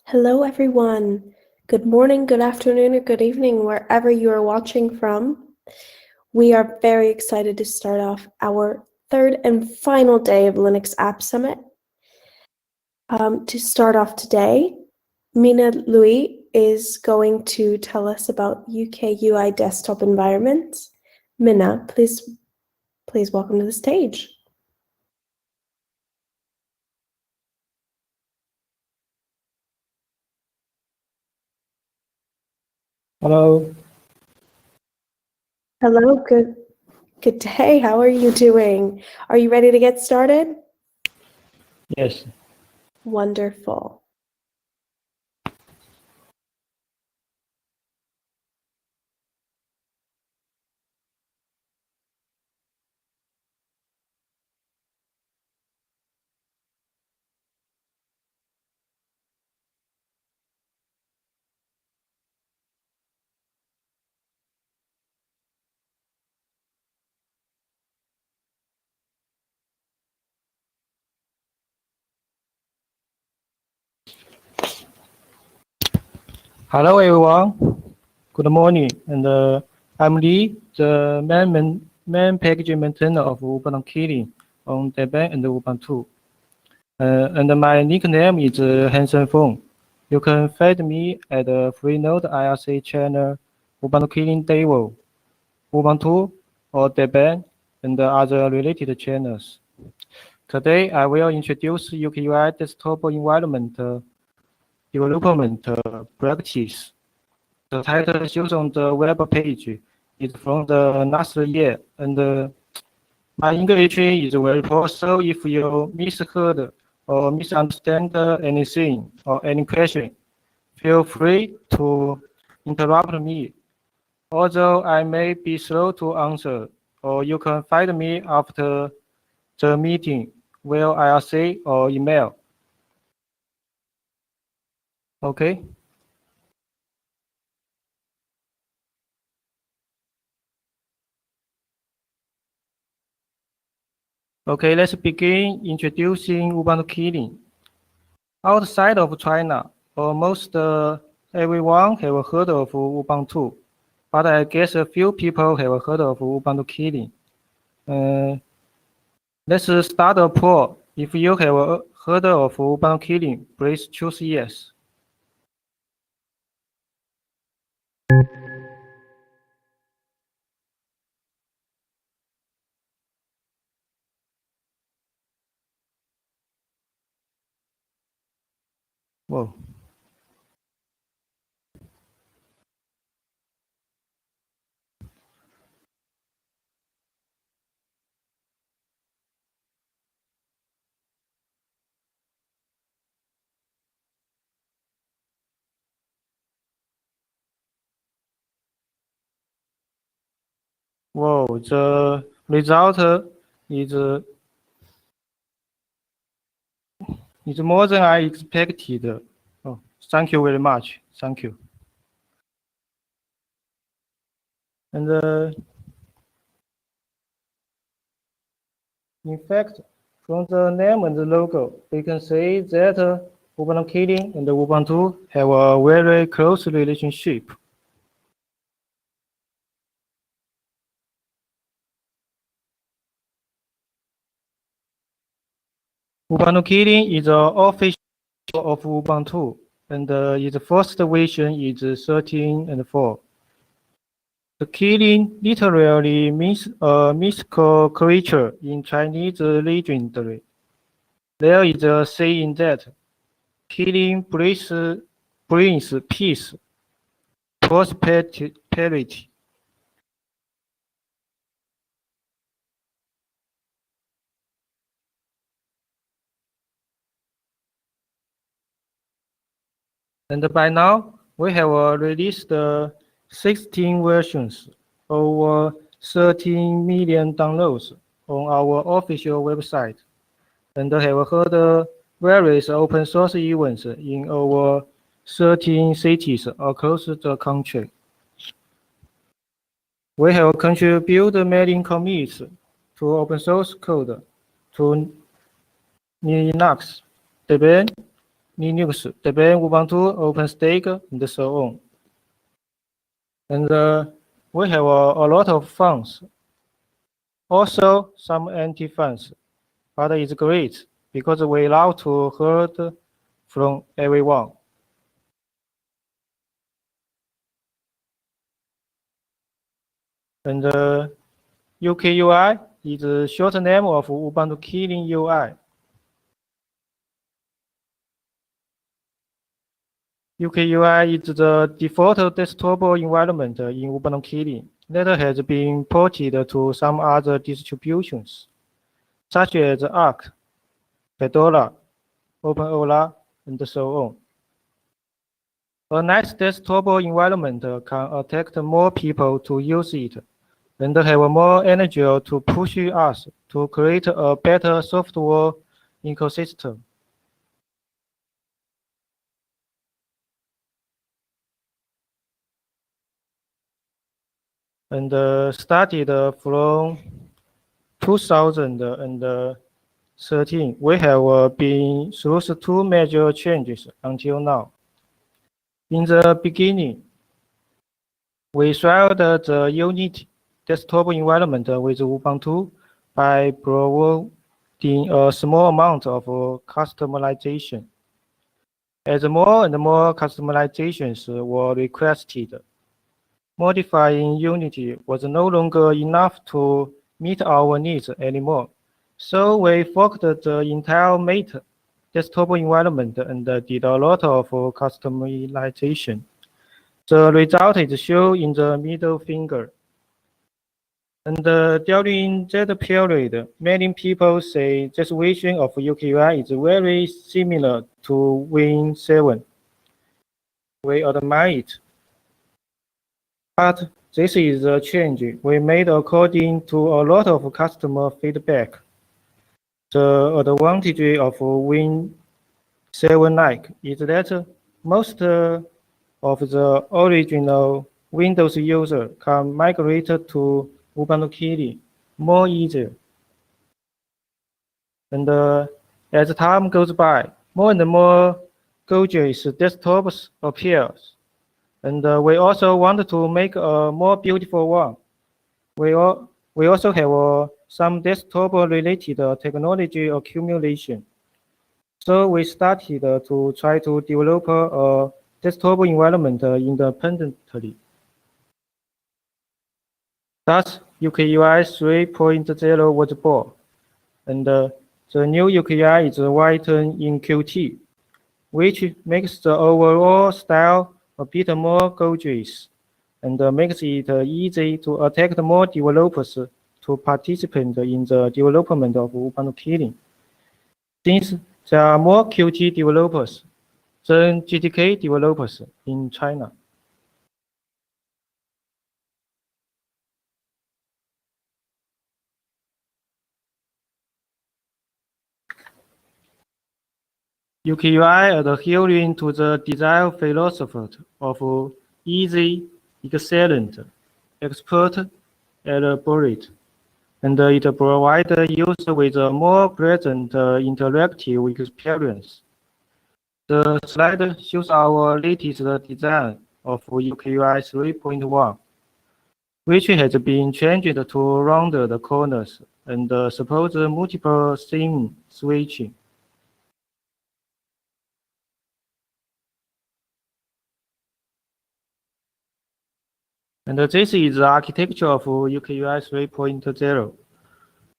Hello, everyone. Good morning, good afternoon, or good evening, wherever you are watching from. We are very excited to start off our third and final day of Linux App Summit. To start off today, Mina Louis is going to tell us about UKUI desktop environments. Mina, please welcome to the stage. Hello. Hello, good day. How are you doing? Are you ready to get started? Yes. Wonderful. Hello, everyone. Good morning. And I'm Lee, the main package maintainer of Ubuntu Kylin on Debian and Ubuntu. And my nickname is Hanson Fong. You can find me at the Freenode IRC channel, Ubuntu Kylin Devo, Ubuntu, or Debian, and other related channels. Today, I will introduce UKUI desktop environment development practice. The title shows on the web page is from the last year, and my English is very poor, so if you misheard or misunderstand anything or any question, feel free to interrupt me. Although I may be slow to answer, or you can find me after the meeting via IRC or email. Okay. Okay, let's begin introducing Ubuntu Kylin. Outside of China, almost everyone have heard of Ubuntu, but I guess a few people have heard of Ubuntu Kylin. Let's start a poll. If you have heard of Ubuntu Kylin, please choose yes. Whoa. Whoa, the result is more than I expected. Oh, thank you very much. Thank you. And in fact, from the name and the logo, we can say that Ubuntu Kylin and Ubuntu have a very close relationship. Ubuntu Kylin is the official of Ubuntu, and its first version is 13 and 4. The Kylin literally means a mystical creature in Chinese legendary. There is a saying that Kylin brings peace, prosperity. And by now, we have released 16 versions, over 13 million downloads on our official website, and have held various open source events in over 13 cities across the country. We have contributed many commits to open source code to Linux, Debian, Linux, Debian, Ubuntu, OpenStack, and so on. And we have a lot of funds. Also, some anti-funds, but it's great because we love to hear from everyone. And UKUI is a short name of Ubuntu Kylin UI. UKUI is the default desktop environment in Ubuntu Kylin that has been ported to some other distributions, such as Arch, Fedora, OpenOla, and so on. A nice desktop environment can attract more people to use it and have more energy to push us to create a better software ecosystem. And started from 2013, we have been through two major changes until now. In the beginning, we tried the Unity desktop environment with Ubuntu by providing a small amount of customization. As more and more customizations were requested, modifying Unity was no longer enough to meet our needs anymore. So we forked the entire Mate desktop environment and did a lot of customization. The result is shown in the middle finger. And during that period, many people say this version of UKUI is very similar to Win 7. We admire it. But this is a change we made according to a lot of customer feedback. The advantage of Win 7 Like is that most of the original Windows user can migrate to Ubuntu Kylin more easier. And as time goes by, more and more gorgeous desktops appears. And we also want to make a more beautiful one. We also have some desktop-related technology accumulation. So we started to try to develop a desktop environment independently. Thus, UKUI 3.0 was born, and the new UKUI is written in Qt, which makes the overall style a bit more gorgeous and makes it easy to attract more developers to participate in the development of Ubuntu Kylin. Since there are more Qt developers than GTK developers in China. UKUI adhering to the design philosophy of easy, excellent, expert, elaborate, and it provides the user with a more pleasant interactive experience. The slide shows our latest design of UKUI 3.1, which has been changed to round the corners and supports multiple theme switching. And this is the architecture of UKUI 3.0.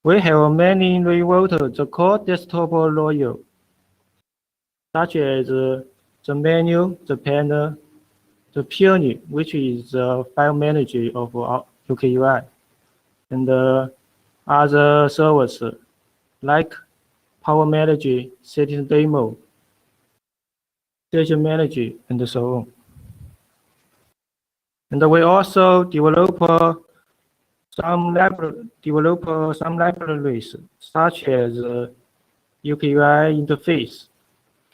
We have many revolved the core desktop layer, such as the menu, the panel, the peony, which is the file manager of UKUI, and other servers like Power Manager, Settings Demo, Session Manager, and so on. And we also develop some libraries, such as UKUI interface,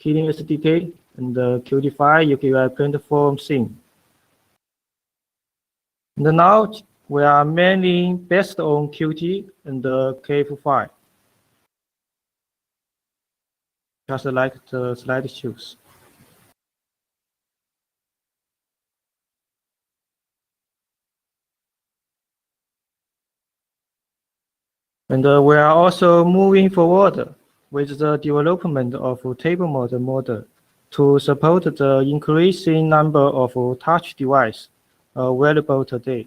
Kylin SDK, and Qt5 UKUI platform theme. And now we are mainly based on Qt and KF5. just like the slide shows. And we are also moving forward with the development of table model to support the increasing number of touch devices available today.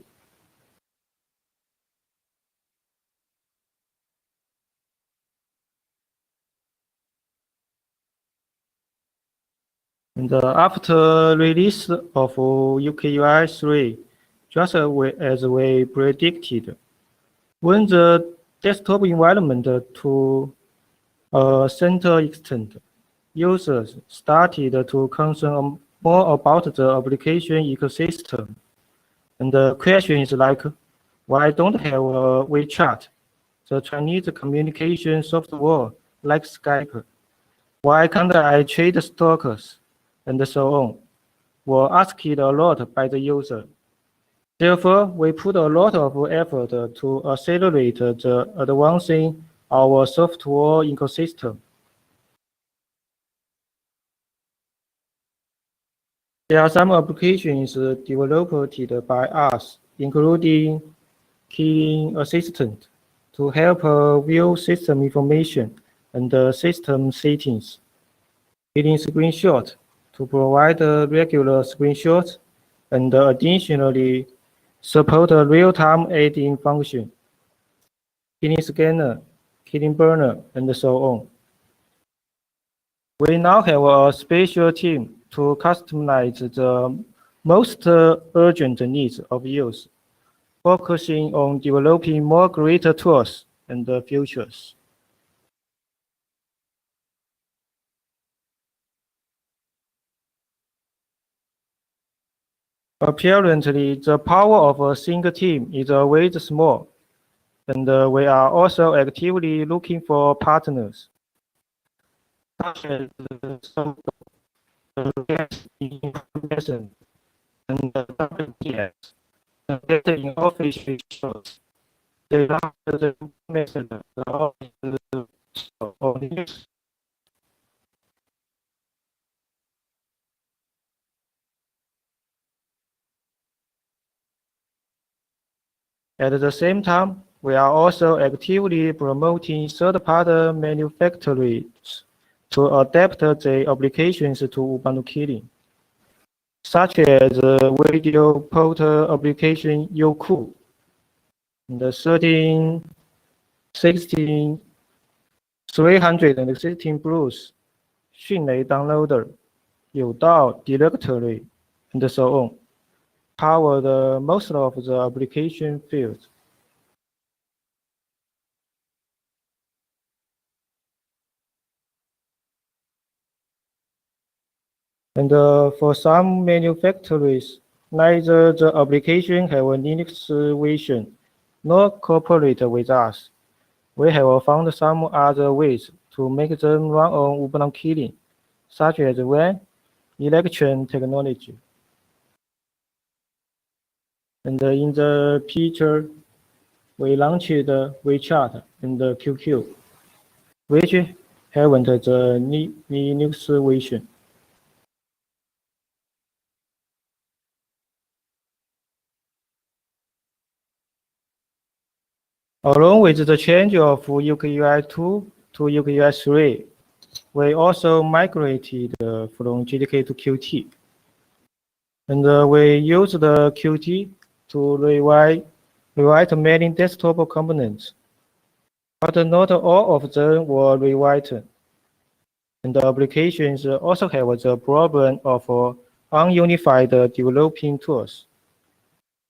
And after release of UKUI 3, just as we predicted, when the desktop environment to a certain extent, users started to concern more about the application ecosystem. And the question is like, why don't have a WeChat, the Chinese communication software like Skype? Why can't I trade stocks? And so on, were asked a lot by the user. Therefore, we put a lot of effort to accelerate the advancing our software ecosystem. There are some applications developed by us, including Key Assistant, to help view system information and system settings. Hidden Screenshot, to provide regular screenshots, and additionally support a real-time editing function. Hidden Scanner, Hidden Burner, and so on. We now have a special team to customize the most urgent needs of users, focusing on developing more greater tools and features. Apparently, the power of a single team is always small, and we are also actively looking for partners, such as some information and WPS, and data in office shows. They love the information of news. At the same time, we are also actively promoting third-party manufacturers to adapt their applications to Ubuntu Kylin, such as video port application UKUI, the 316 Blues, 迅雷 Downloader, 有道 Directory, and so on, powered most of the application fields. And for some manufacturers, neither the application have a Linux version nor cooperate with us. We have found some other ways to make them run on Ubuntu Kylin, such as WAN, Electron technology. And in the picture, we launched WeChat and QQ, which haven't the Linux version. Along with the change of UKUI 2 to UKUI 3, we also migrated from JDK to Qt. And we use the Qt to rewrite many desktop components, but not all of them were rewritten. And the applications also have the problem of ununified developing tools.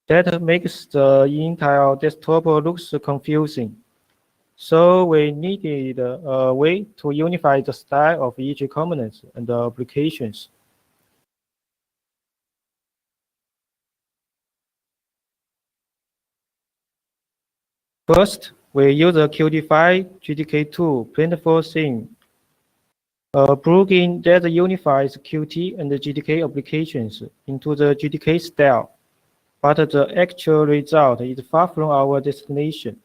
That makes the entire desktop looks confusing. So we needed a way to unify the style of each component and the applications. First, we use a Qt5 GDK2 printful theme, a plugin that unifies Qt and the GDK applications into the GDK style, but the actual result is far from our destination.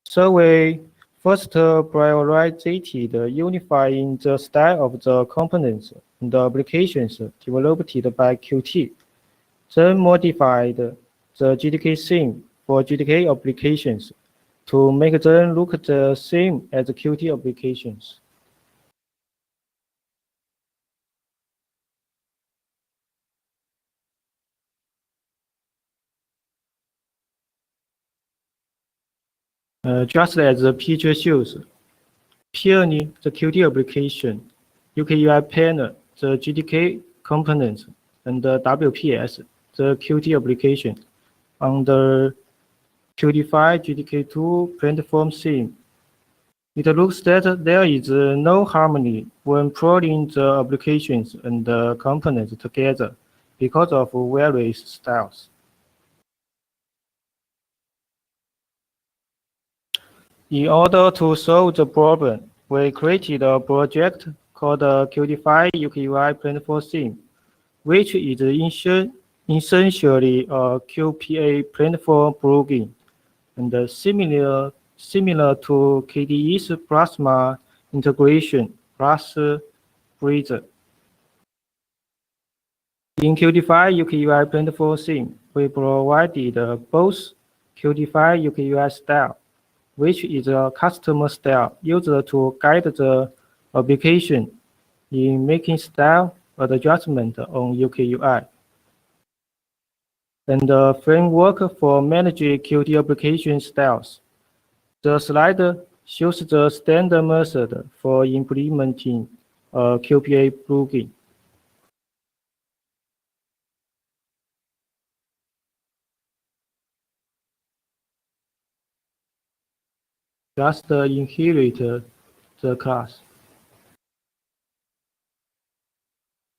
So we First, prioritized unifying the style of the components and the applications developed by Qt. Then modified the GTK theme for GTK applications to make them look the same as Qt applications. Just as the picture shows, purely the Qt application, UKUI panel, the GTK components, and the WPS, the Qt application, under Qt5 GTK2 platform theme. It looks that there is no harmony when pulling the applications and the components together because of various styles. In order to solve the problem, we created a project called Qt5 UKUI platform theme, which is essentially a QPA platform plugin and similar to KDE's Plasma integration plus Breezer. In Qt5 UKUI platform theme, we provided both Qt5 UKUI style, which is a custom style used to guide the application in making style adjustment on UKUI, and a framework for managing Qt application styles. The slide shows the standard method for implementing a QPA plugin. Just inherit the class.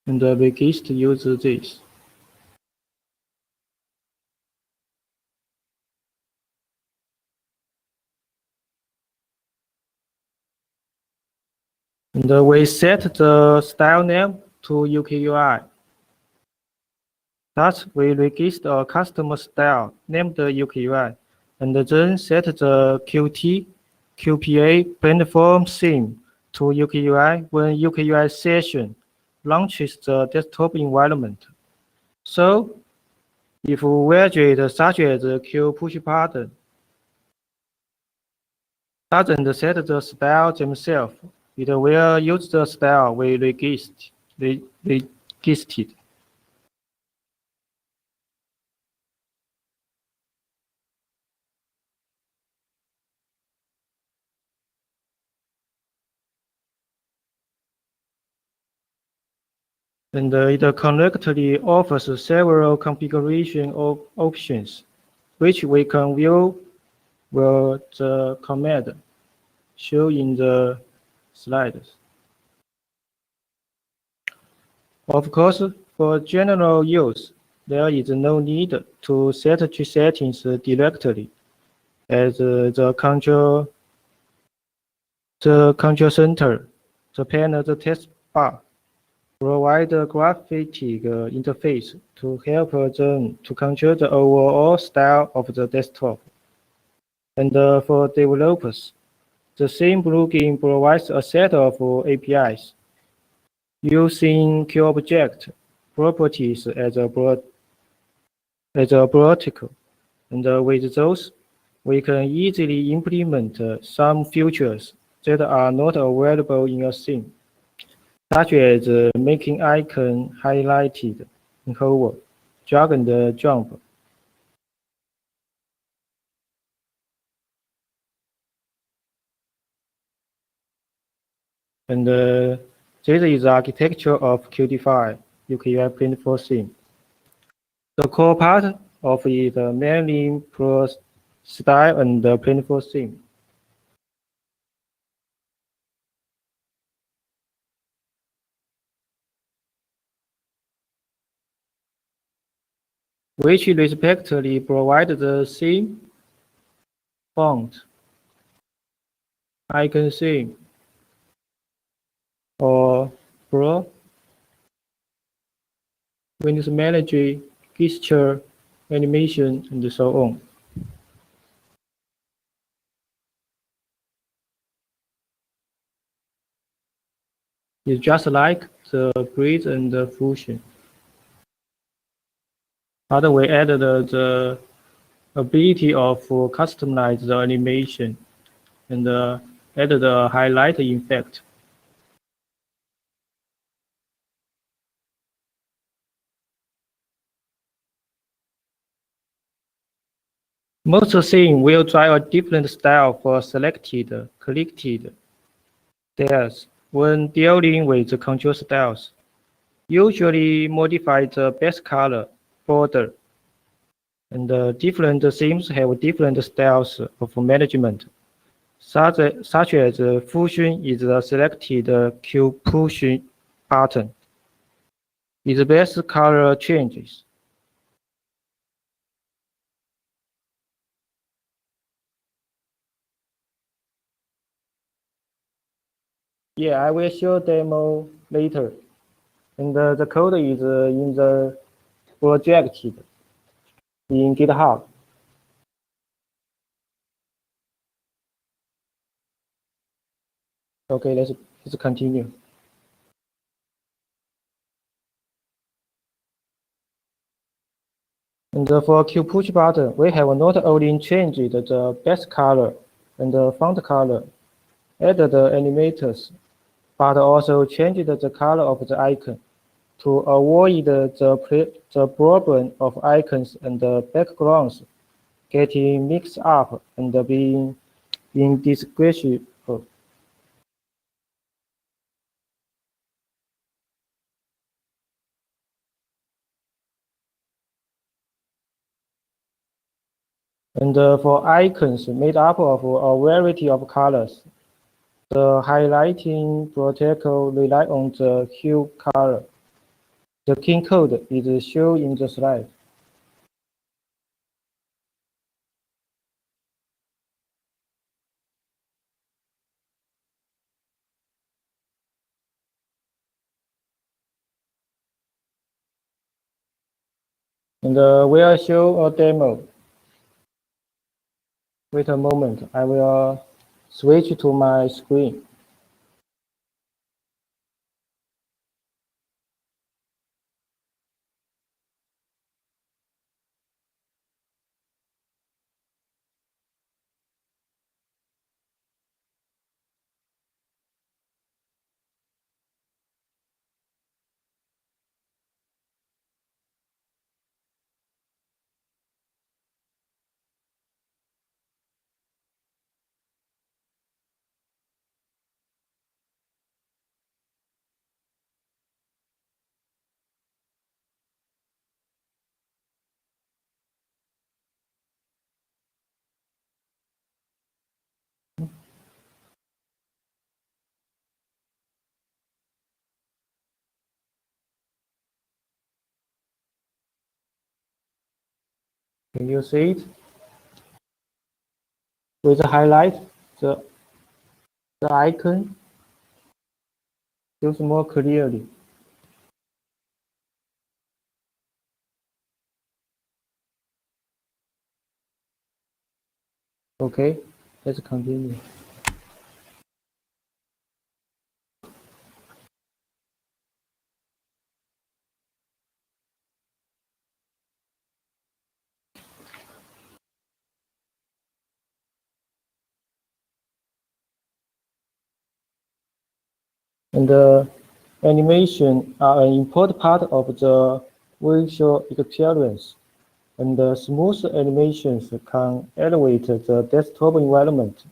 And the regist uses this. And we set the style name to UKUI. Thus, we register a custom style named UKUI, and then set the Qt QPA platform theme to UKUI when UKUI session launches the desktop environment. So, if widget such as Q push button doesn't set the style themselves, it will use the style we registered. And it correctly offers several configuration options, which we can view with the command shown in the slides. Of course, for general use, there is no need to set tree settings directly, as the control center, the panel, the test bar provide a graphic interface to help them to control the overall style of the desktop. And for developers, the same plugin provides a set of APIs using QObject properties as a protocol. And with those, we can easily implement some features that are not available in a theme, such as making icon highlighted in hover, drag and jump. And this is the architecture of Qt5 UKUI platform theme. The core part of it mainly plus style and platform theme. Which respectively provide the theme, font, icon theme, or blur, Windows Manager, gesture, animation, and so on. It's just like the grid and the fusion. But we added the ability of customize the animation and added a highlight effect. Most scenes will try a different style for selected, clicked styles when dealing with the control styles. Usually modify the base color, border, and different themes have different styles of management, such as fusion is the selected Q push button. Its base color changes. Yeah, I will show demo later. And the code is in the project in GitHub. Okay, let's continue. And for Q push button, we have not only changed the base color and the font color, added the animators, but also changed the color of the icon to avoid the problem of icons and the backgrounds getting mixed up and being indistinguishable. And for icons made up of a variety of colors, the highlighting protocol relies on the hue color. The key code is shown in the slide. And we'll show a demo. Wait a moment, I will switch to my screen. Can you see it? With the highlight, the, the icon shows more clearly. Okay, let's continue. And animation are an important part of the visual experience. And smooth animations can elevate the desktop environment.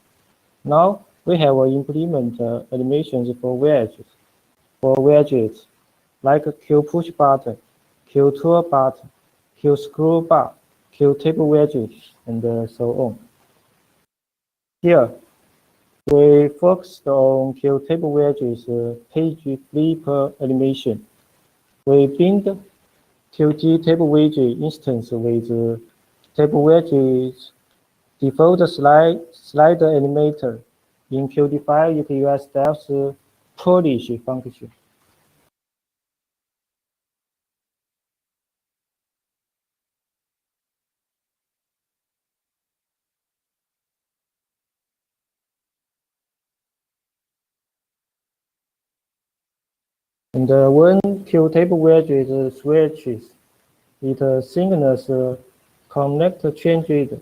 Now we have implemented animations for widgets like Q push button, Q tool button, Q scroll bar, Q table widgets, and so on. Here, we focused on Q table widgets page flipper animation. We bind Qt table widget instance with table widgets default slider animator in Qt UKUI styles polish function. And when Q table widget switches, it signals connect changed.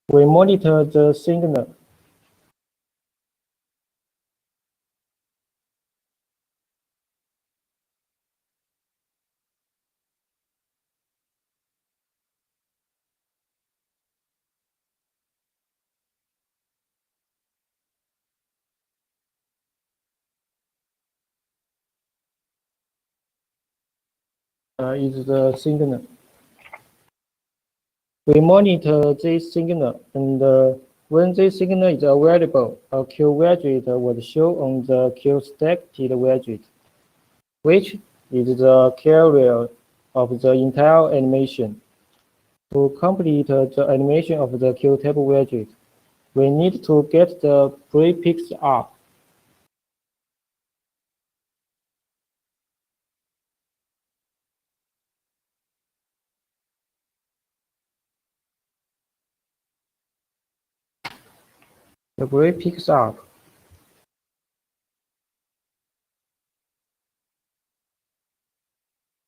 We monitor the signal. Is the signal. We monitor this signal, and when this signal is available, a Q widget will show on the Q stacked widget, which is the carrier of the entire animation. To complete the animation of the Q table widget, we need to get the prefix up. The prefix up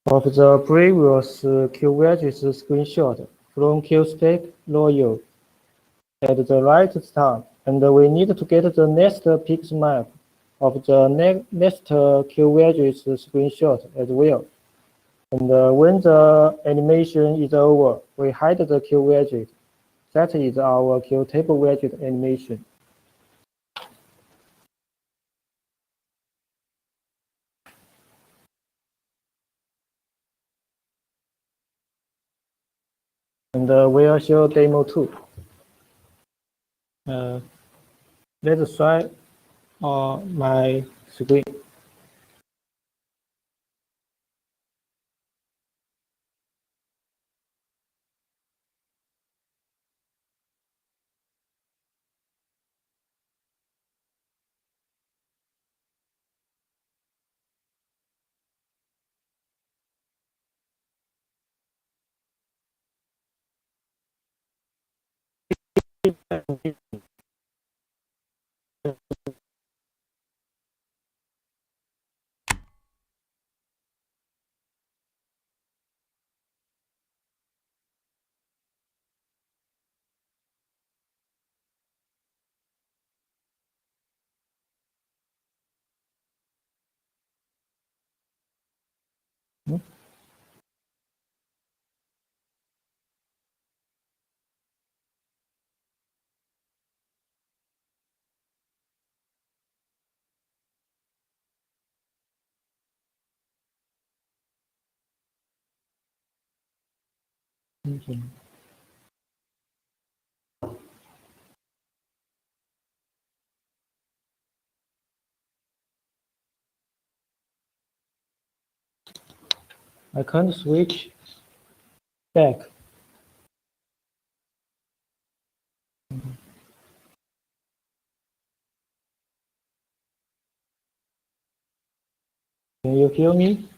of the previous Q widget screenshot from Q stack royal at the right start, and we need to get the next pix map of the next Q widget screenshot as well. And when the animation is over, we hide the Q widget. That is our Q table widget animation. And we'll show demo 2. Let's try my screen. I can't switch back. Can you hear me?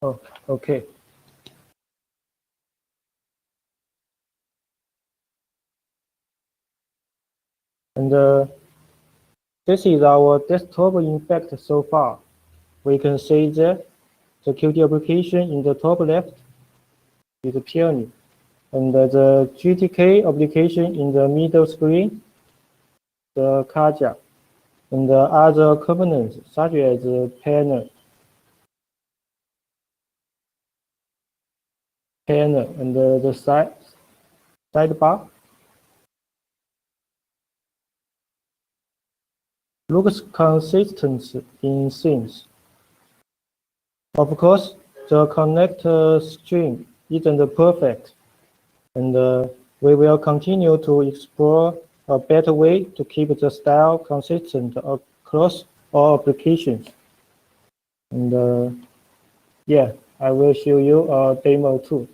Oh, okay. And this is our desktop effect so far. We can see that the Qt application in the top left is Peony, and the GTK application in the middle screen, the Kaja, and the other components such as panel, and the size sidebar. Looks consistent in themes. Of course, the connector string isn't perfect, and we will continue to explore a better way to keep the style consistent across all applications. And yeah, I will show you a demo too.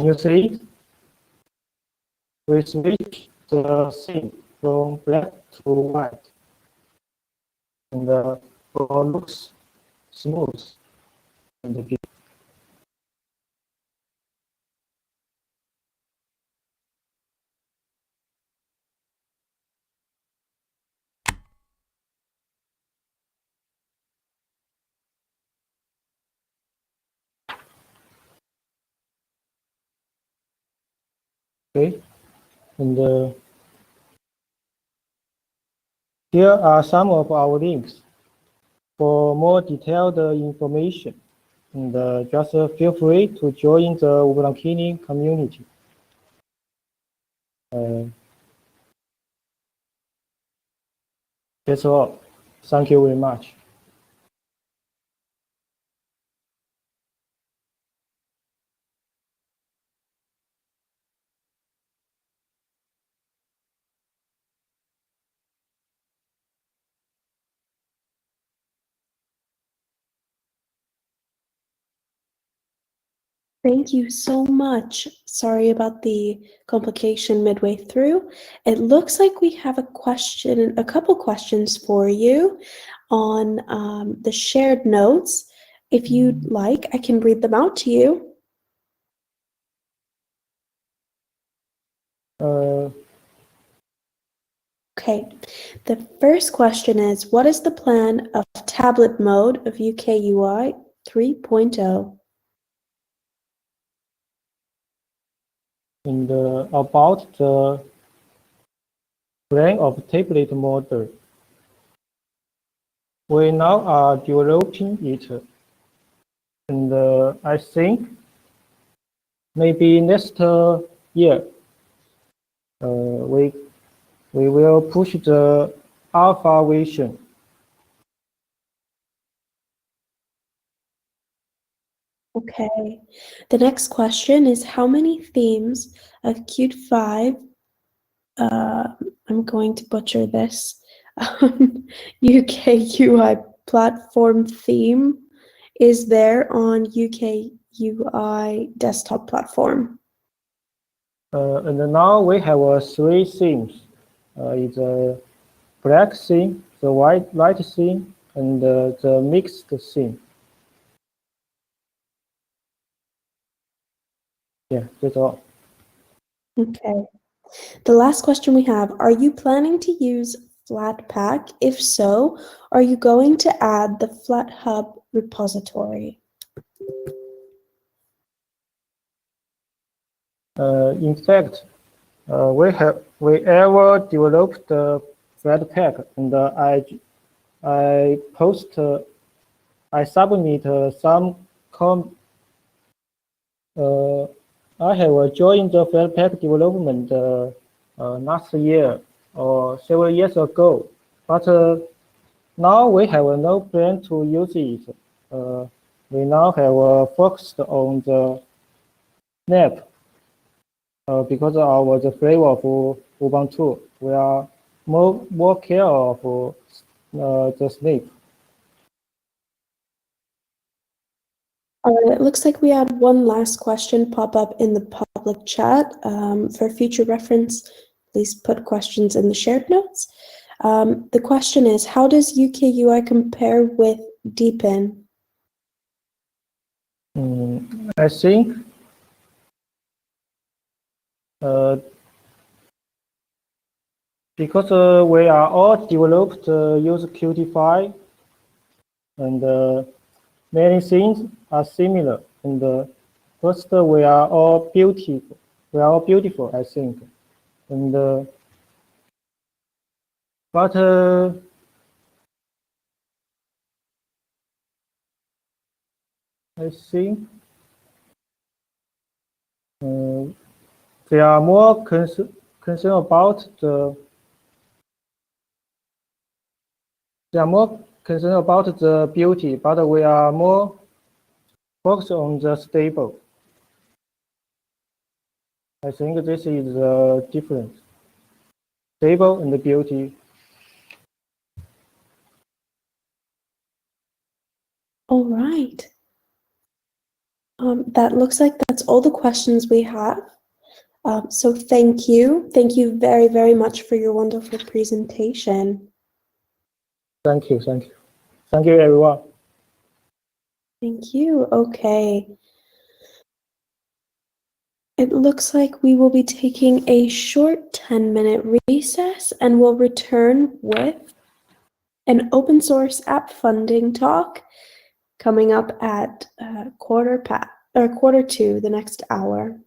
You see, we switch the theme from black to white, and all looks smooth and good. Okay, and here are some of our links for more detailed information. And just feel free to join the Ubuntu community. That's all. Thank you very much. Thank you so much. Sorry about the complication midway through. It looks like we have a couple questions for you on the shared notes. If you'd like, I can read them out to you. Okay, the first question is, what is the plan of tablet mode of UKUI 3.0? And about the plan of tablet model, we now are developing it, and I think maybe next year we will push the alpha version. Okay, the next question is, how many themes of Qt 5, I'm going to butcher this, UKUI platform theme is there on UKUI desktop platform? And now we have three themes. It's a black theme, the light theme, and the mixed theme. Yeah, that's all. Okay. The last question we have, are you planning to use Flatpak? If so, are you going to add the FlatHub repository? In fact, we ever developed the Flatpak, and I submit some I have joined the Flatpak development last year or several years ago, but now we have no plan to use it. We now have focused on the snap because of the flavor of Ubuntu. We are more care of the snap. It looks like we had one last question pop up in the public chat. For future reference, please put questions in the shared notes. The question is, how does UKUI compare with Deepin? I think because we are all developed use Qt5 and many things are similar. And first, we are all beautiful. We are all beautiful, I think. And but I think they are more concerned about the beauty, but we are more focused on the stable. I think this is the difference. Stable and the beauty. All right. That looks like that's all the questions we have. So thank you. Thank you very, very much for your wonderful presentation. Thank you, thank you. Thank you, everyone. Thank you. Okay. It looks like we will be taking a short 10-minute recess and we'll return with an open source app funding talk coming up at quarter to the next hour.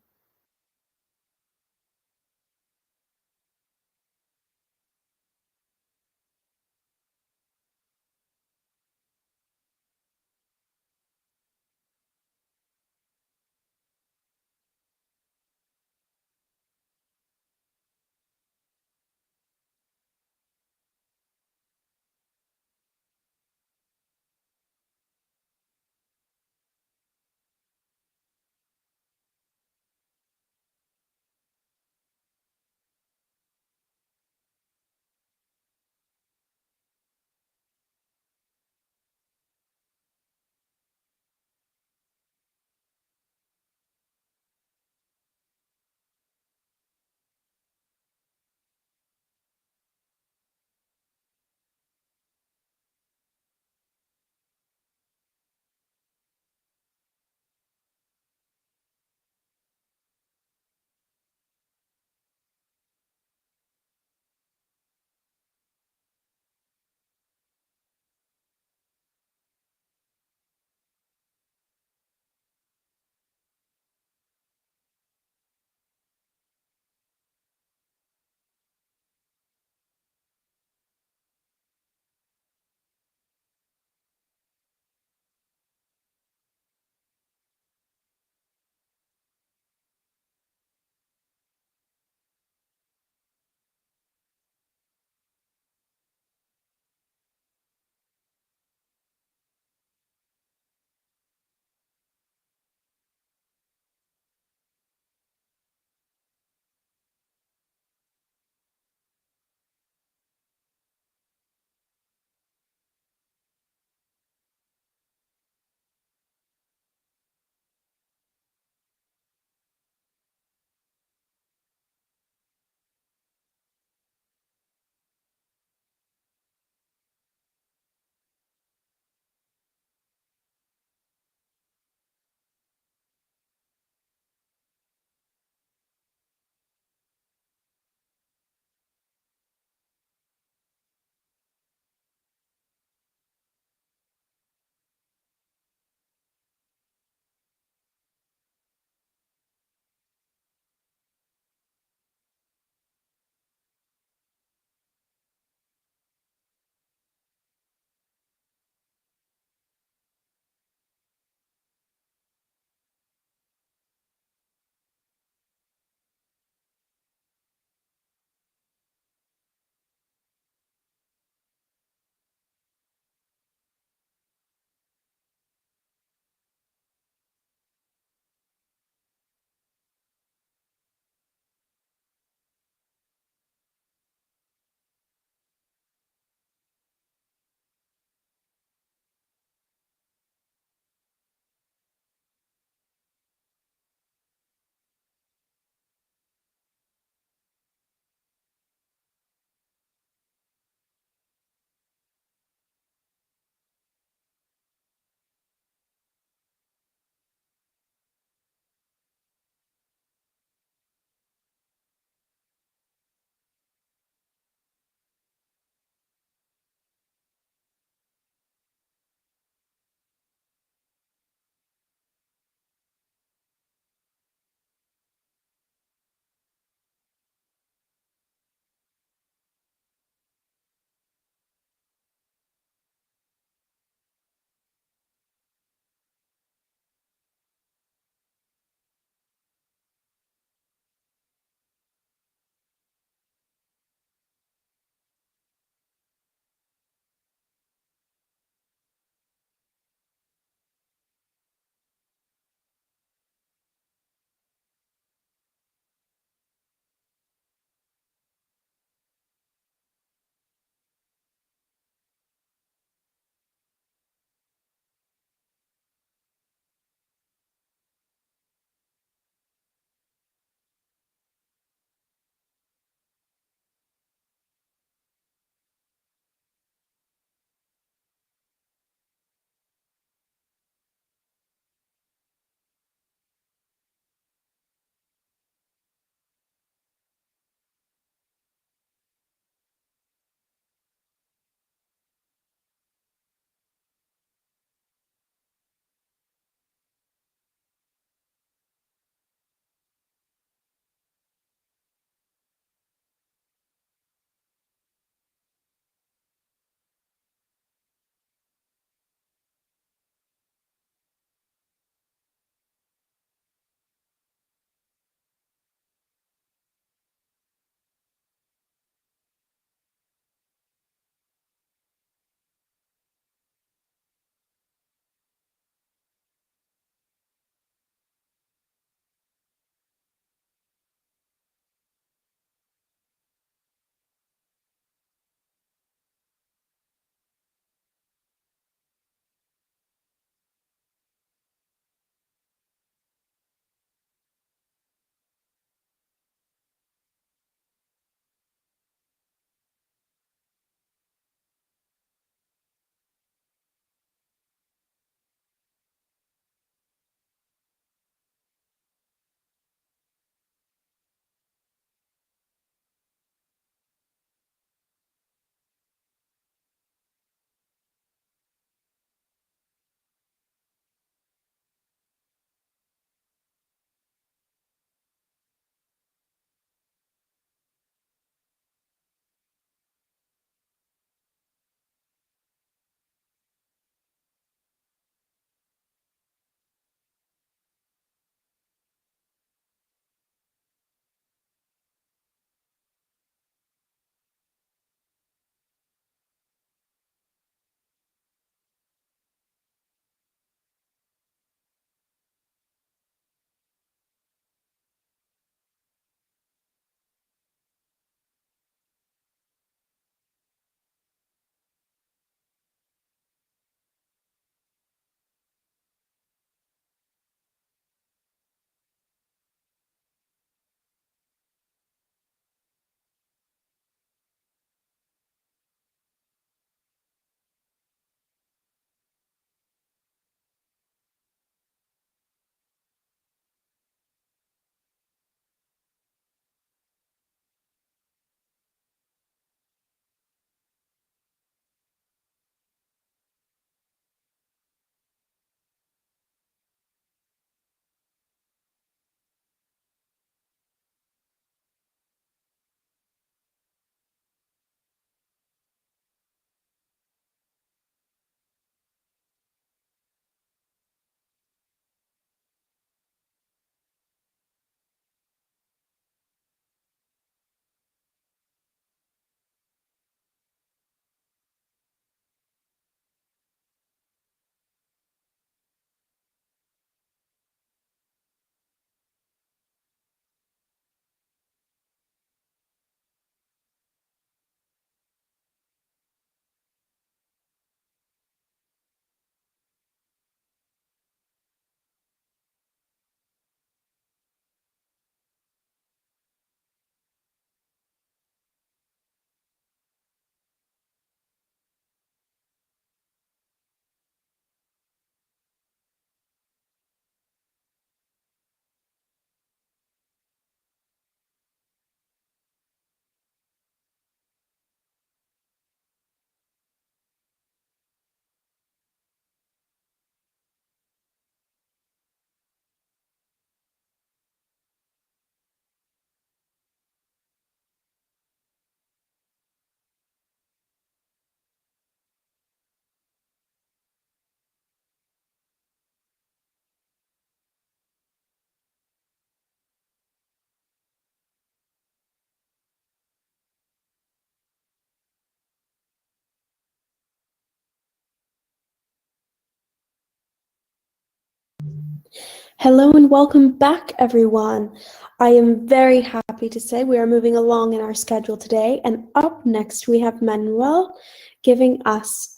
Hello and welcome back, everyone. I am very happy to say we are moving along in our schedule today. And up next, we have Manuel giving us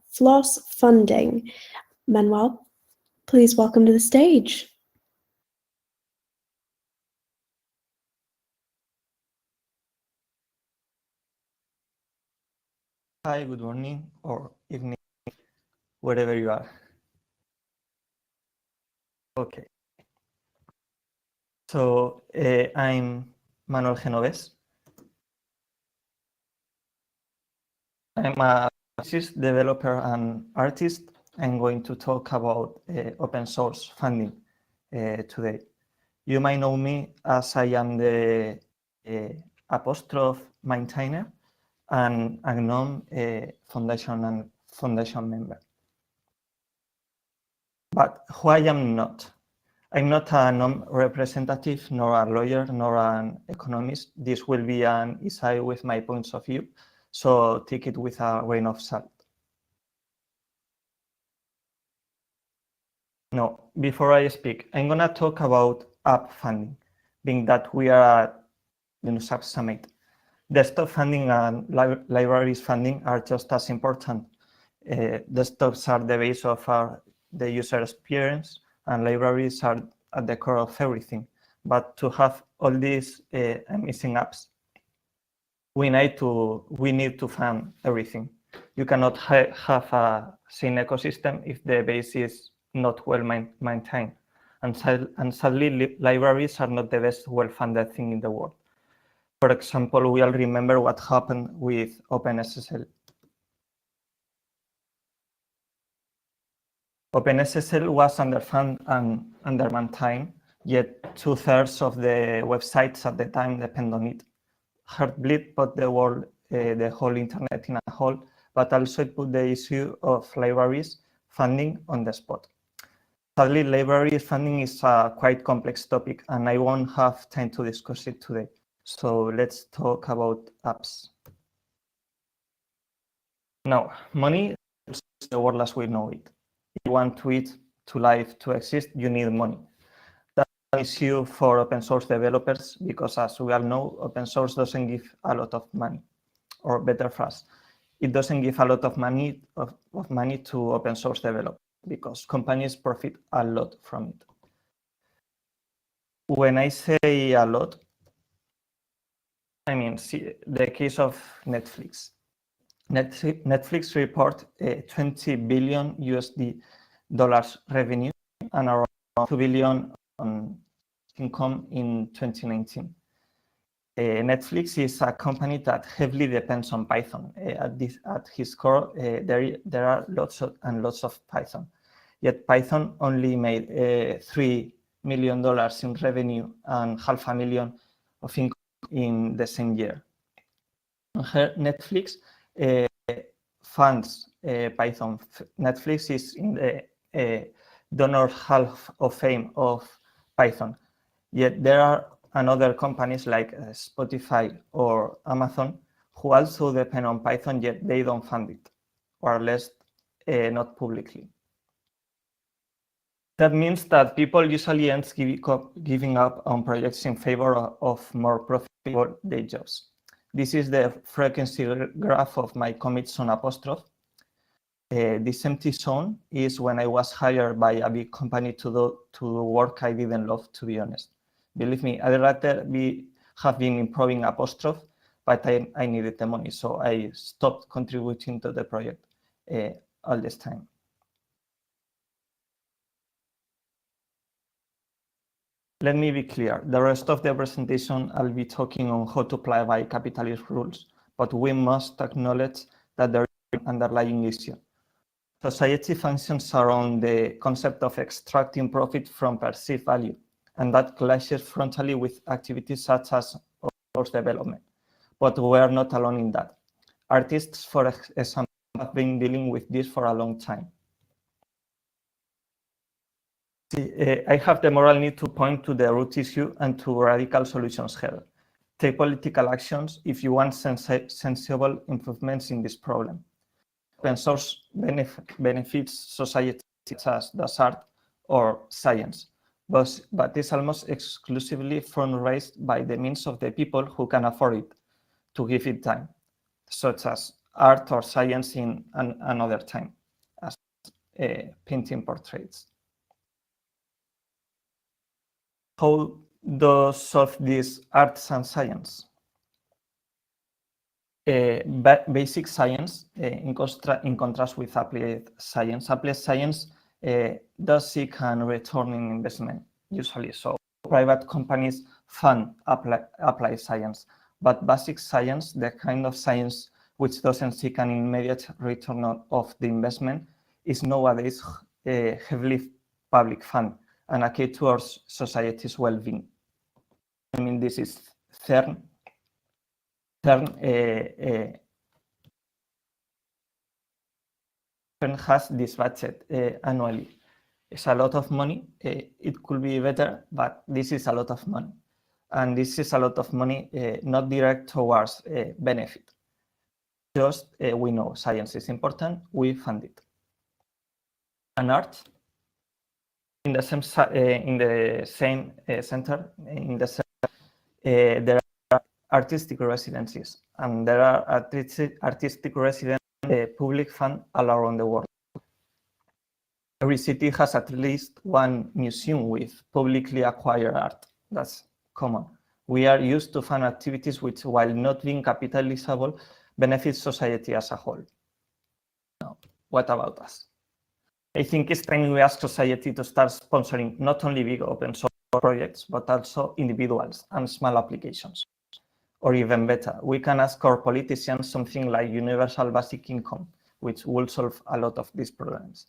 floss funding. Manuel, please welcome to the stage. Hi, good morning or evening, wherever you are. Okay. So I'm Manuel Genoves. I'm a physicist, developer, and artist. I'm going to talk about open source funding today. You might know me as I am the apostrophe maintainer and a GNOME foundation member. But who I am not. I'm not a non-representative, nor a lawyer, nor an economist. This will be an essay with my points of view, so take it with a grain of salt. No, before I speak, I'm gonna talk about app funding, being that we are at Linux App Summit. Desktop funding and libraries funding are just as important. Desktops are the base of the user experience, and libraries are at the core of everything. But to have all these missing apps, we need to fund everything. You cannot have a sane ecosystem if the base is not well maintained. And sadly, libraries are not the best well-funded thing in the world. For example, we all remember what happened with OpenSSL. OpenSSL was underfunded and undermaintained, yet 2/3 of the websites at the time depend on it. Heartbleed put the world, the whole internet in a hole, but also it put the issue of libraries funding on the spot. Sadly, library funding is a quite complex topic, and I won't have time to discuss it today. So let's talk about apps. Now, money is the world as we know it. If you want Tweet to live to exist, you need money. That's an issue for open source developers because, as we all know, open source doesn't give a lot of money, or better fast, it doesn't give a lot of money to open source developers because companies profit a lot from it. When I say a lot, I mean the case of Netflix. Netflix report 20 billion USD dollars revenue and around 2 billion income in 2019. Netflix is a company that heavily depends on Python. At his core, there are lots of Python. Yet Python only made $3 million in revenue and $500,000 of income in the same year. Netflix funds Python. Netflix is in the donor Hall of Fame of Python. Yet there are other companies like Spotify or Amazon who also depend on Python, yet they don't fund it, or at least not publicly. That means that people usually end giving up on projects in favor of more profitable day jobs. This is the frequency graph of my commits on apostrophe. This empty zone is when I was hired by a big company to do work I didn't love, to be honest. Believe me, I'd rather have been improving apostrophe, but I needed the money, so I stopped contributing to the project all this time. Let me be clear. The rest of the presentation, I'll be talking on how to apply by capitalist rules, but we must acknowledge that there is an underlying issue. Society functions around the concept of extracting profit from perceived value, and that clashes frontally with activities such as course development. But we are not alone in that. Artists, for example, have been dealing with this for a long time. I have the moral need to point to the root issue and to radical solutions here. Take political actions if you want sensible improvements in this problem. Open source benefits society such as does art or science, but is almost exclusively fundraised by the means of the people who can afford it to give it time, such as art or science in another time, as painting portraits. How does solve this arts and science? Basic science, in contrast with applied science does seek a return in investment usually. So private companies fund applied science, but basic science, the kind of science which doesn't seek an immediate return of the investment, is nowadays heavily public fund and a key towards society's well-being. I mean, this is CERN. CERN has this budget annually. It's a lot of money. It could be better, but this is a lot of money. And this is a lot of money not direct towards benefit. Just we know science is important, we fund it. And art, in the same center, there are artistic residencies, and there are artistic residence public fund all around the world. Every city has at least one museum with publicly acquired art. That's common. We are used to fund activities which, while not being capitalizable, benefit society as a whole. Now, what about us? I think it's time we ask society to start sponsoring not only big open source projects, but also individuals and small applications. Or even better, we can ask our politicians something like universal basic income, which will solve a lot of these problems.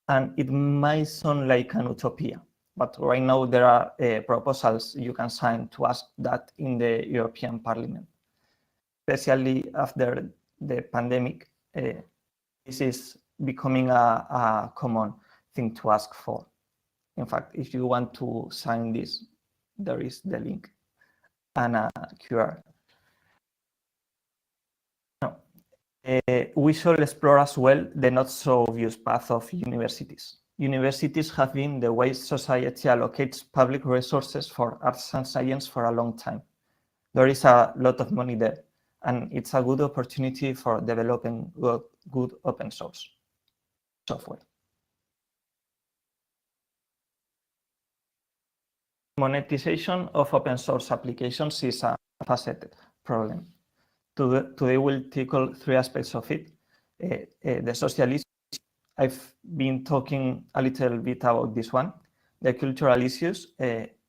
And it might sound like an utopia, but right now there are proposals you can sign to ask that in the European Parliament. Especially after the pandemic, this is becoming a common thing to ask for. In fact, if you want to sign this, there is the link and a QR. Now, we should explore as well the not so obvious path of universities. Universities have been the way society allocates public resources for arts and science for a long time. There is a lot of money there, and it's a good opportunity for developing good open source software. Monetization of open source applications is a faceted problem. Today we'll tackle three aspects of it. The social issues, I've been talking a little bit about this one. The cultural issues,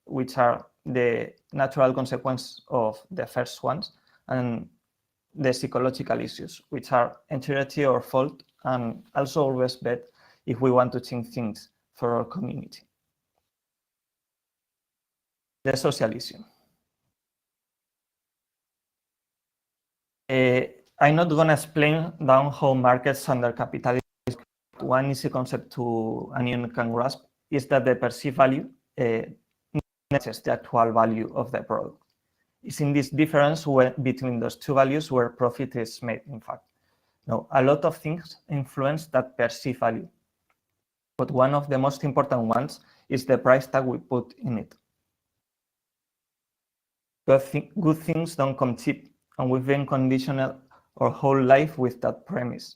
which are the natural consequence of the first ones, and the psychological issues, which are entirety or fault, and also always bad if we want to change things for our community. The social issue. I'm not going to explain down how markets under capitalism. One easy concept to anyone can grasp is that the perceived value matches the actual value of the product. It's in this difference between those two values where profit is made, in fact. Now, a lot of things influence that perceived value, but one of the most important ones is the price tag we put in it. Good things don't come cheap, and we've been conditioned our whole life with that premise.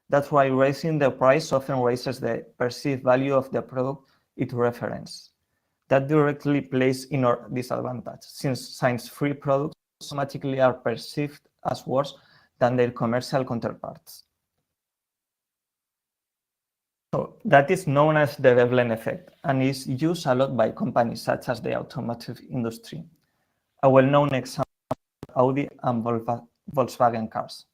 That's why raising the price often raises the perceived value of the product it references. That directly plays in our disadvantage, since science-free products automatically are perceived as worse than their commercial counterparts. So that is known as the Veblen effect, and is used a lot by companies such as the automotive industry. A well-known example is Audi and Volkswagen cars.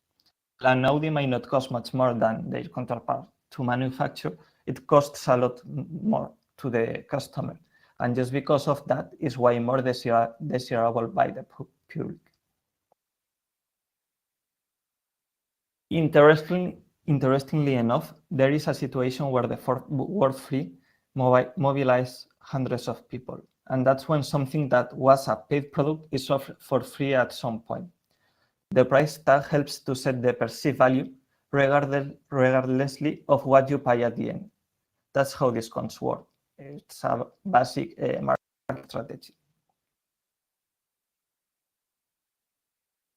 An Audi might not cost much more than their counterpart to manufacture. It costs a lot more to the customer. And just because of that is why more desirable by the public. Interestingly enough, there is a situation where the word free mobilized hundreds of people. And that's when something that was a paid product is offered for free at some point. The price tag helps to set the perceived value regardlessly of what you pay at the end. That's how discounts work. It's a basic market strategy.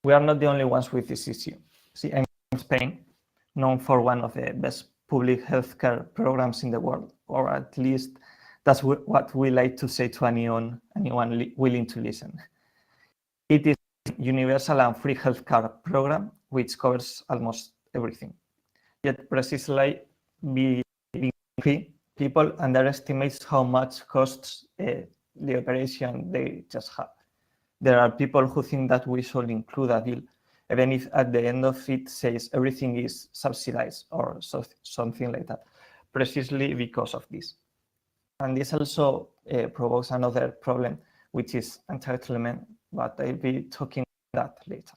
We are not the only ones with this issue. See, I'm in Spain, known for one of the best public healthcare programs in the world, or at least that's what we like to say to anyone willing to listen. It is a universal and free healthcare program which covers almost everything. Yet precisely being free, people underestimate how much costs the operation they just have. There are people who think that we should include a deal, even if at the end of it says everything is subsidized or something like that, precisely because of this. And this also provokes another problem, which is entitlement, but I'll be talking about that later.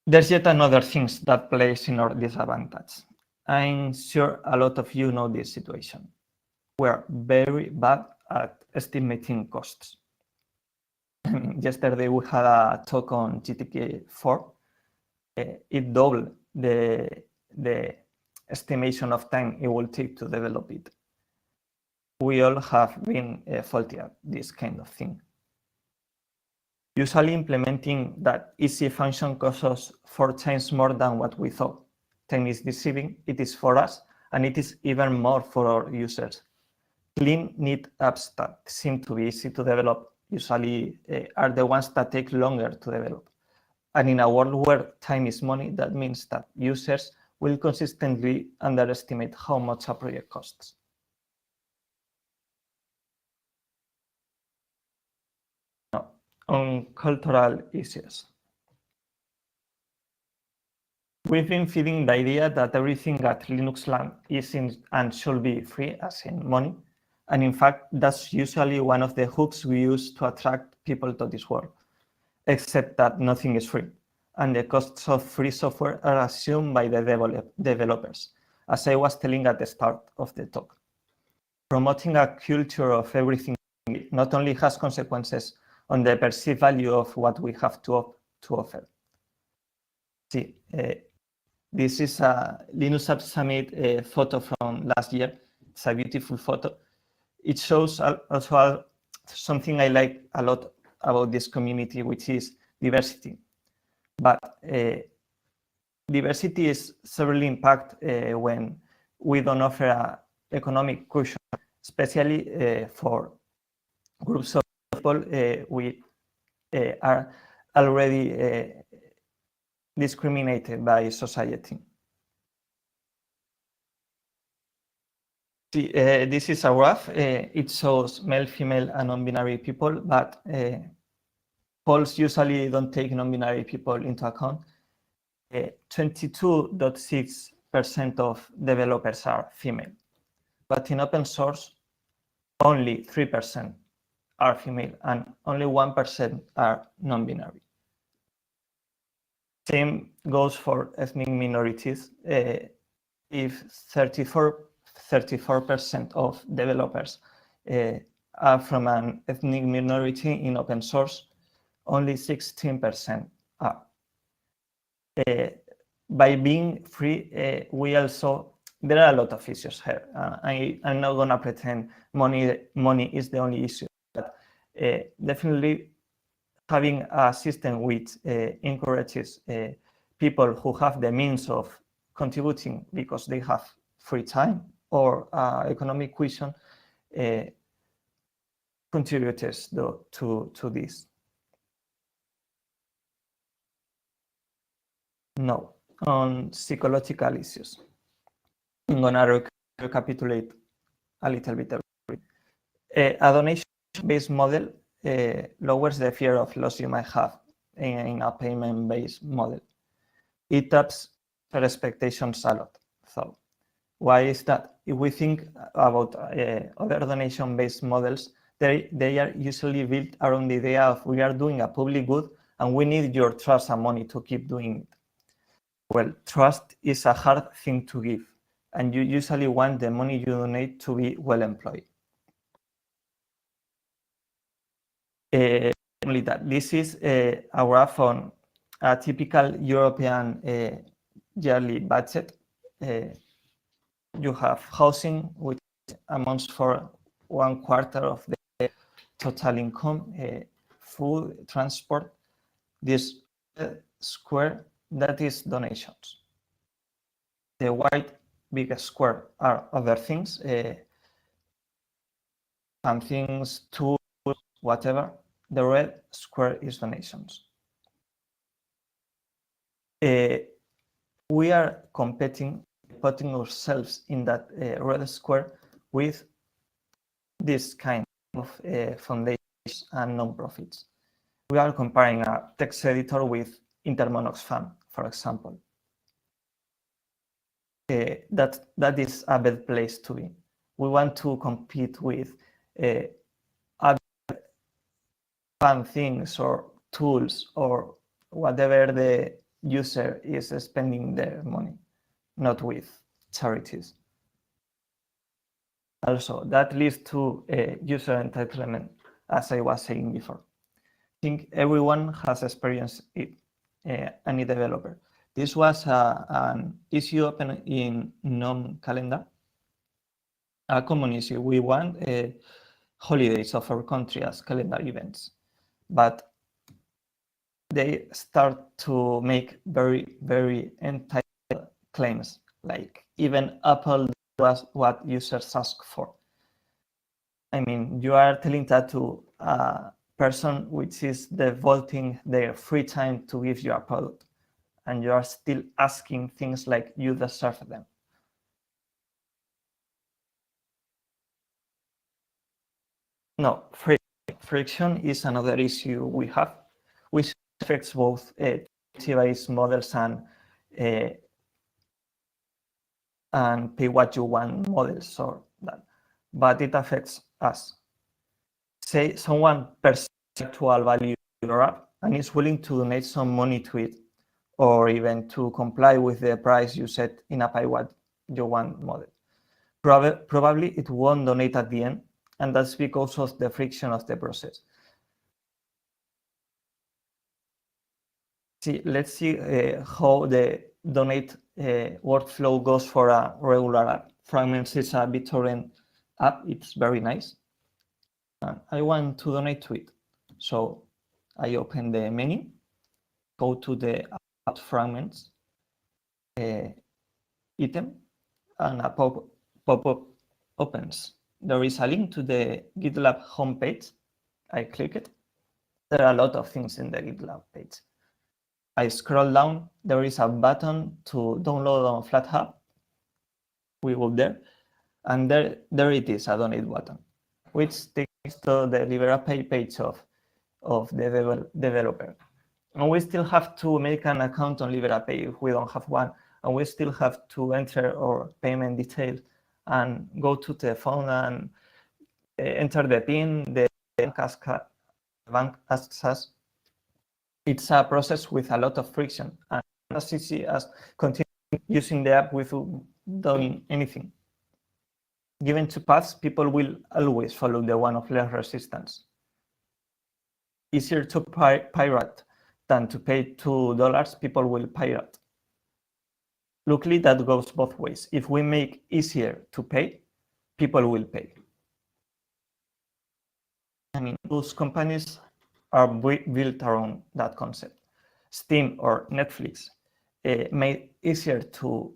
There's yet another thing that plays in our disadvantage. I'm sure a lot of you know this situation. We're very bad at estimating costs. Yesterday we had a talk on GTK4. It doubled the estimation of time it will take to develop it. We all have been faulty at this kind of thing. Usually implementing that easy function costs us 4 times more than what we thought. Time is deceiving, it is for us, and it is even more for our users. Clean, neat apps that seem to be easy to develop usually are the ones that take longer to develop. And in a world where time is money, that means that users will consistently underestimate how much a project costs. Now, on cultural issues. We've been feeding the idea that everything at Linux land is and should be free, as in money. And in fact, that's usually one of the hooks we use to attract people to this world, except that nothing is free. And the costs of free software are assumed by the developers, as I was telling at the start of the talk. Promoting a culture of everything not only has consequences on the perceived value of what we have to offer. See, this is a Linux App Summit photo from last year. It's a beautiful photo. It shows also something I like a lot about this community, which is diversity. But diversity is severely impacted when we don't offer an economic cushion, especially for groups of people we are already discriminated by society. See, this is a graph. It shows male, female, and non-binary people, but polls usually don't take non-binary people into account. 22.6% of developers are female, but in open source, only 3% are female and only 1% are non-binary. Same goes for ethnic minorities. If 34% of developers are from an ethnic minority in open source, only 16% are. By being free, we also, there are a lot of issues here. I'm not gonna pretend money is the only issue, but definitely having a system which encourages people who have the means of contributing because they have free time or economic cushion contributes to this. No, on psychological issues. I'm gonna recapitulate a little bit. A donation-based model lowers the fear of loss you might have in a payment-based model. It taps your expectations a lot. So why is that? If we think about other donation-based models, they are usually built around the idea of we are doing a public good and we need your trust and money to keep doing it. Well, trust is a hard thing to give, and you usually want the money you donate to be well employed. Only that. This is a graph on a typical European yearly budget you have housing, which amounts for 1/4 of the total income, food, transport. This square, that is donations. The white big square are other things, some things, tools, whatever. The red square is donations. We are competing, putting ourselves in that red square with this kind of foundations and non-profits. We are comparing a text editor with Intermon Oxfam, for example. That is a bad place to be. We want to compete with other fun things or tools or whatever the user is spending their money, not with charities. Also, that leads to user entitlement, as I was saying before. I think everyone has experienced it, any developer. This was an issue open in GNOME calendar, a common issue. We want holidays of our country as calendar events, but they start to make very, very entitled claims, like even Apple was what users ask for. I mean, you are telling that to a person which is devoting their free time to give you a product, and you are still asking things like you deserve them. No, friction is another issue we have, which affects both activity-based models and pay what you want models or that, but it affects us. Say someone perceives actual value of your app and is willing to donate some money to it, or even to comply with the price you set in a pay what you want model. Probably it won't donate at the end, and that's because of the friction of the process. Let's see how the donate workflow goes for a regular app. Fragments is a BitTorrent app. It's very nice. And I want to donate to it. So I open the menu, go to the add fragments item, and a pop-up opens. There is a link to the GitLab homepage. I click it. There are a lot of things in the GitLab page. I scroll down, there is a button to download on FlatHub. We go there, and there it is, a donate button, which takes to the LiberaPay page of the developer. And we still have to make an account on LiberaPay if we don't have one, and we still have to enter our payment details and go to the phone and enter the PIN. The bank asks us. It's a process with a lot of friction, and as easy as continue using the app without doing anything. Given two paths, people will always follow the one of less resistance. Easier to pirate than to pay $2, people will pirate. Luckily, that goes both ways. If we make easier to pay, people will pay. I mean, those companies are built around that concept. Steam or Netflix made easier to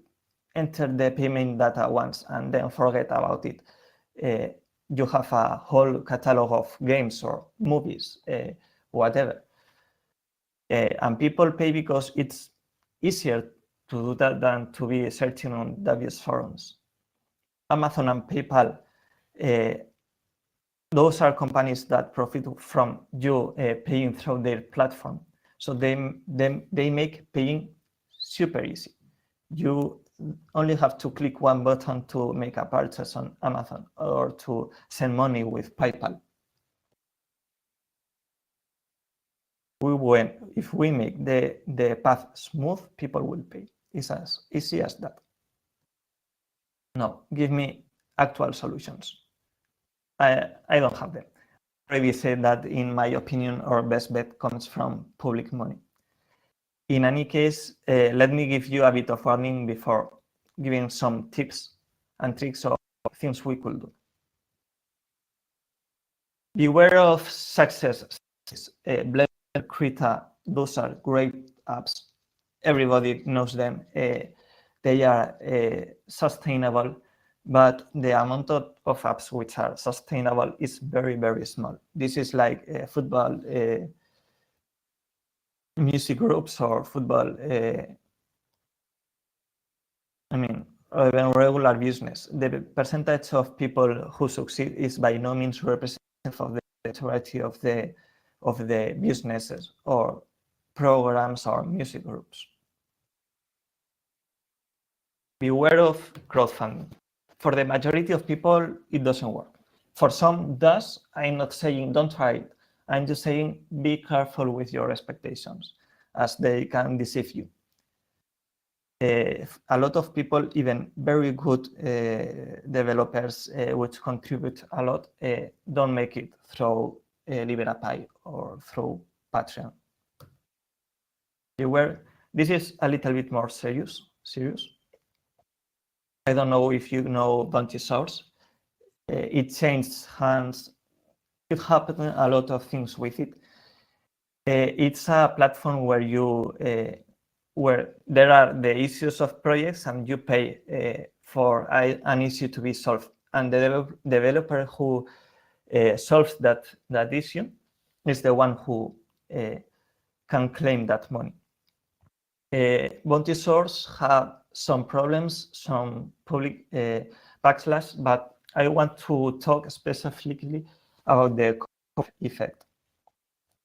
enter the payment data once and then forget about it. You have a whole catalog of games or movies, whatever. And people pay because it's easier to do that than to be searching on various forums. Amazon and PayPal, those are companies that profit from you paying through their platform. So they make paying super easy. You only have to click one button to make a purchase on Amazon or to send money with PayPal. If we make the path smooth, people will pay. It's as easy as that. No, give me actual solutions. I don't have them. I already said that, in my opinion, our best bet comes from public money. In any case, let me give you a bit of warning before giving some tips and tricks of things we could do. Beware of success. Blender, Krita, those are great apps. Everybody knows them. They are sustainable, but the amount of apps which are sustainable is very, very small. This is like football music groups or football, even regular business. The percentage of people who succeed is by no means representative of the majority of the businesses or programs or music groups. Beware of crowdfunding. For the majority of people, it doesn't work. For some, it does. I'm not saying don't try it. I'm just saying be careful with your expectations, as they can deceive you. A lot of people, even very good developers which contribute a lot, don't make it through LiberaPy or through Patreon. Beware, this is a little bit more serious. I don't know if you know Bounty Source. It changed hands. It happened a lot of things with it. It's a platform where there are the issues of projects and you pay for an issue to be solved. And the developer who solves that issue is the one who can claim that money. Bounty Source have some problems, some public backlash, but I want to talk specifically about the Cobra effect.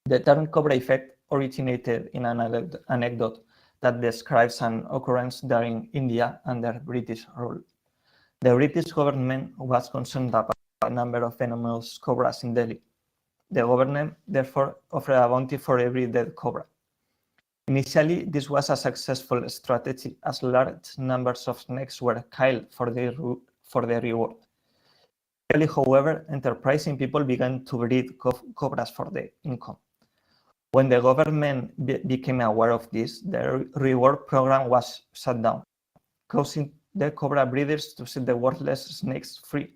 The term Cobra effect originated in an anecdote that describes an occurrence during India under British rule. The British government was concerned about a number of venomous cobras in Delhi. The government therefore offered a bounty for every dead cobra. Initially, this was a successful strategy as large numbers of snakes were killed for the reward. Early, however, enterprising people began to breed cobras for the income. When the government became aware of this, the reward program was shut down, causing the cobra breeders to set the worthless snakes free,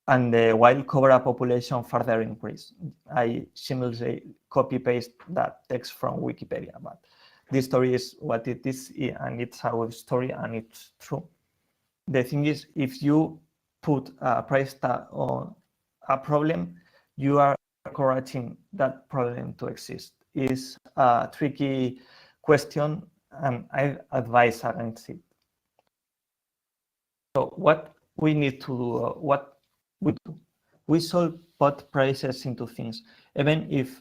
and the wild cobra population further increased. I simply copy-paste that text from Wikipedia, but this story is what it is, and it's our story, and it's true. The thing is, if you put a price tag on a problem, you are encouraging that problem to exist. It's a tricky question, and I advise against it. So what we need to do, what we do, we solve both prices into things, even if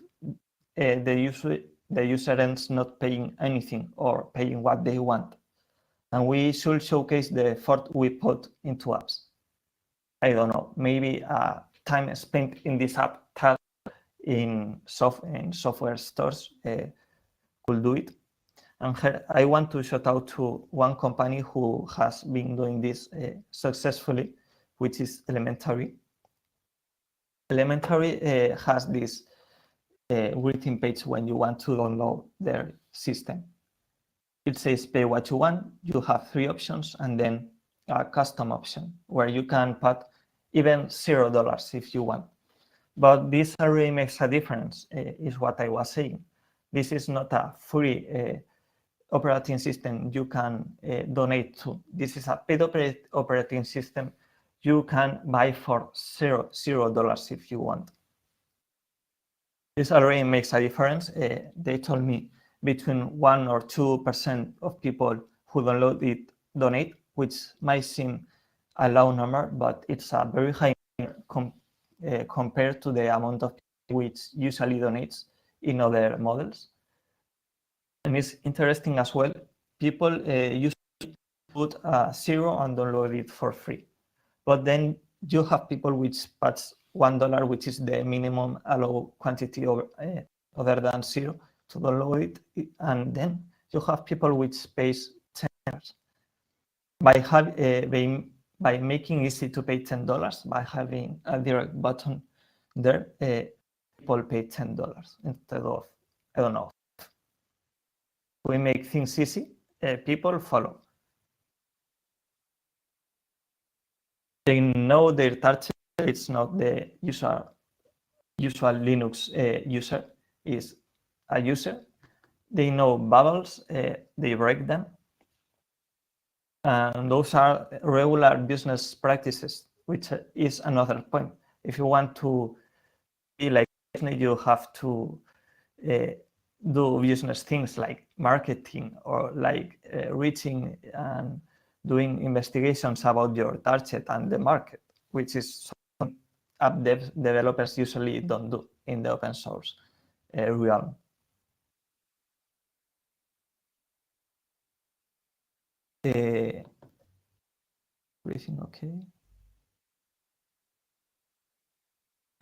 the user ends not paying anything or paying what they want. And we should showcase the effort we put into apps. I don't know, maybe time spent in this app tag in software stores could do it. And here I want to shout out to one company who has been doing this successfully, which is Elementary. Elementary has this greeting page when you want to download their system. It says pay what you want. You have 3 options and then a custom option where you can put even $0 if you want. But this already makes a difference, is what I was saying. This is not a free operating system you can donate to. This is a paid operating system you can buy for $0 if you want. This already makes a difference. They told me between 1 or 2% of people who download it donate, which might seem a low number, but it's a very high number compared to the amount of people which usually donates in other models. And it's interesting as well, people usually put 0 and download it for free. But then you have people which put $1, which is the minimum allowed quantity other than 0 to download it, and then you have people which pays $10. By making easy to pay $10, by having a direct button there, people pay $10 instead of, I don't know. We make things easy, people follow. They know their target. It's not the usual Linux user, is a user. They know bubbles, they break them. And those are regular business practices, which is another point. If you want to be like Disney, you have to do business things like marketing or like reaching and doing investigations about your target and the market, which is something app developers usually don't do in the open source realm. Everything okay?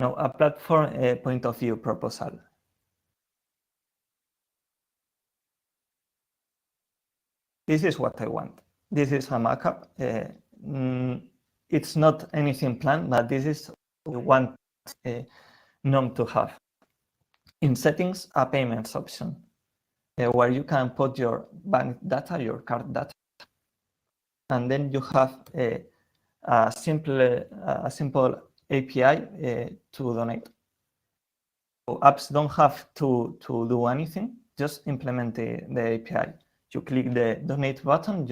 Now, a platform point of view proposal. This is what I want. This is a markup. It's not anything planned, but this is what we want GNOME to have. In settings, a payments option where you can put your bank data, your card data, and then you have a simple API to donate. So apps don't have to do anything, just implement the API. You click the donate button,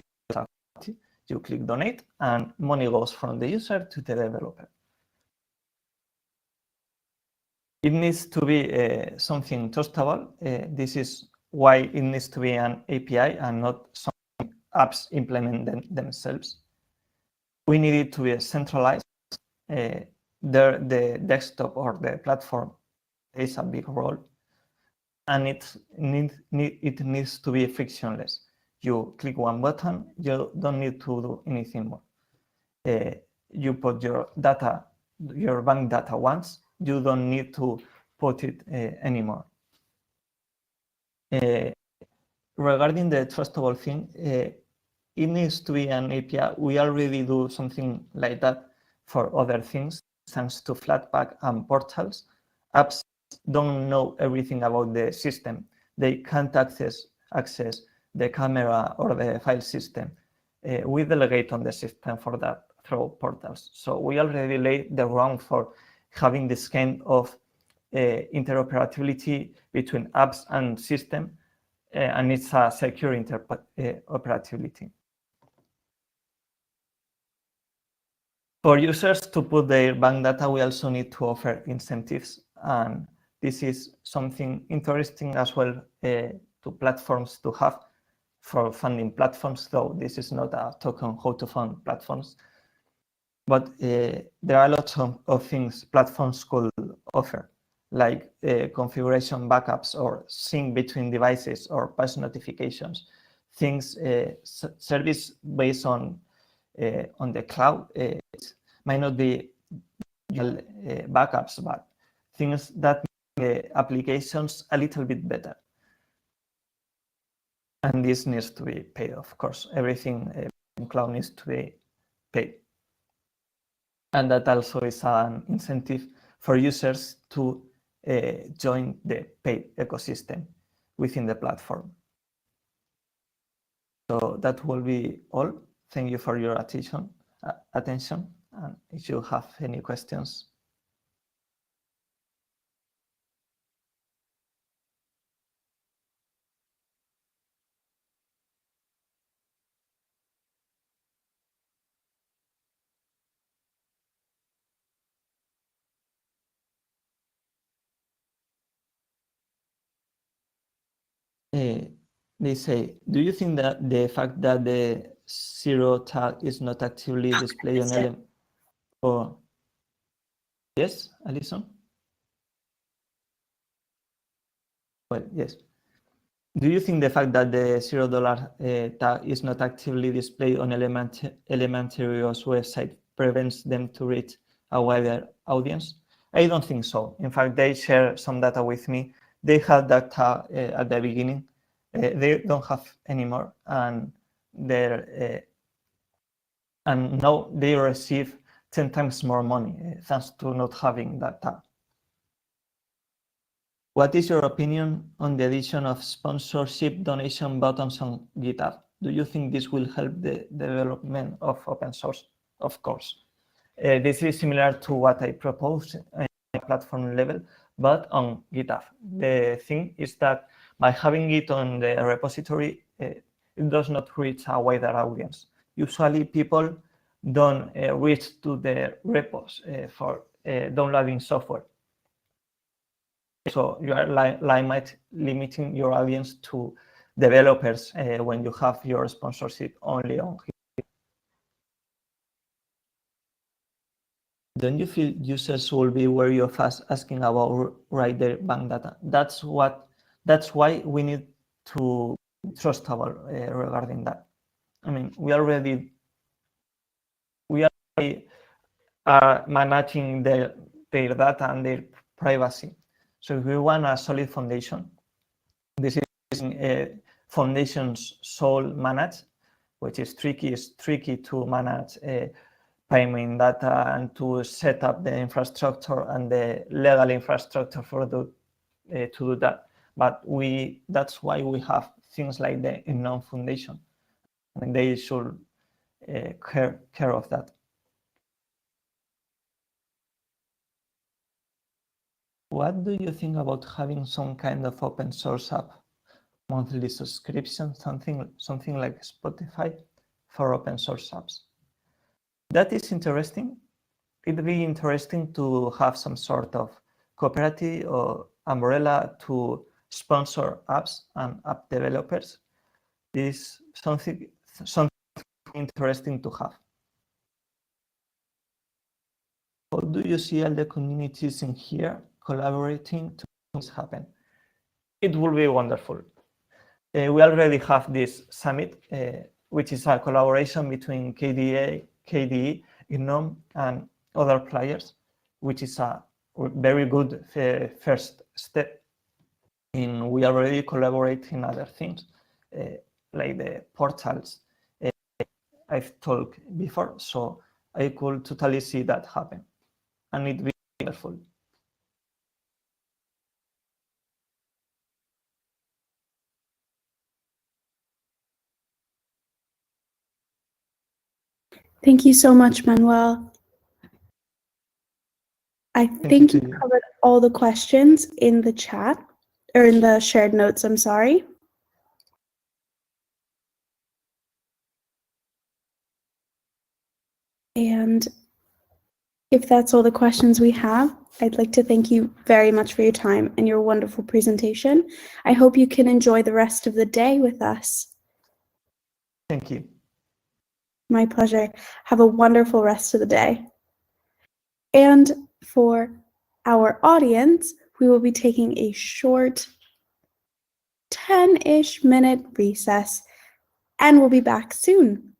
you click donate, and money goes from the user to the developer. It needs to be something trustable. This is why it needs to be an API and not some apps implement themselves. We need it to be centralized. The desktop or the platform plays a big role, and it needs to be frictionless. You click one button, you don't need to do anything more. You put your data, your bank data once, you don't need to put it anymore. Regarding the trustable thing, it needs to be an API. We already do something like that for other things, thanks to Flatpak and portals. Apps don't know everything about the system. They can't access the camera or the file system. We delegate on the system for that through portals. So we already laid the ground for having this kind of interoperability between apps and system, and it's a secure interoperability. For users to put their bank data, we also need to offer incentives, and this is something interesting as well to platforms to have for funding platforms, though this is not a talk on how to fund platforms. But there are lots of things platforms could offer, like configuration backups or sync between devices or push notifications. Things service based on the cloud might not be backups, but things that make applications a little bit better. And this needs to be paid, of course. Everything in cloud needs to be paid. And that also is an incentive for users to join the paid ecosystem within the platform. So that will be all. Thank you for your attention. And if you have any questions. They say, do you think that the fact that the zero tag is not actively displayed on element? Or yes, Alison? Well, yes. Do you think the fact that the $0 tag is not actively displayed on Elementario's website prevents them to reach a wider audience? I don't think so. In fact, they share some data with me. They had that tag at the beginning. They don't have anymore, and and now they receive 10 times more money thanks to not having that tag. What is your opinion on the addition of sponsorship donation buttons on GitHub? Do you think this will help the development of open source? Of course. This is similar to what I proposed at platform level, but on GitHub. The thing is that by having it on the repository, it does not reach a wider audience. Usually people don't reach to the repos for downloading software. So you are limiting your audience to developers when you have your sponsorship only on GitHub. Don't you feel users will be wary of us asking about write their bank data? That's why we need to be trustable regarding that. I mean, we are managing their data and their privacy. So if we want a solid foundation, this is foundations sole managed, which is tricky. It's tricky to manage payment data and to set up the infrastructure and the legal infrastructure for to do that. But that's why we have things like the unknown foundation, and they should care of that. What do you think about having some kind of open source app, monthly subscription, something like Spotify for open source apps? That is interesting. It'd be interesting to have some sort of cooperative or umbrella to sponsor apps and app developers. This is something interesting to have. How do you see all the communities in here collaborating to make this happen? It will be wonderful. We already have this summit, which is a collaboration between KDE, GNOME, and other players, which is a very good first step. And we already collaborate in other things, like the portals I've talked before. So I could totally see that happen, and it'd be wonderful. Thank you so much, Manuel. I think you covered all the questions in the chat, or in the shared notes, I'm sorry. And if that's all the questions we have, I'd like to thank you very much for your time and your wonderful presentation. I hope you can enjoy the rest of the day with us. Thank you. My pleasure. Have a wonderful rest of the day. And for our audience, we will be taking a short 10-ish minute recess, and we'll be back soon.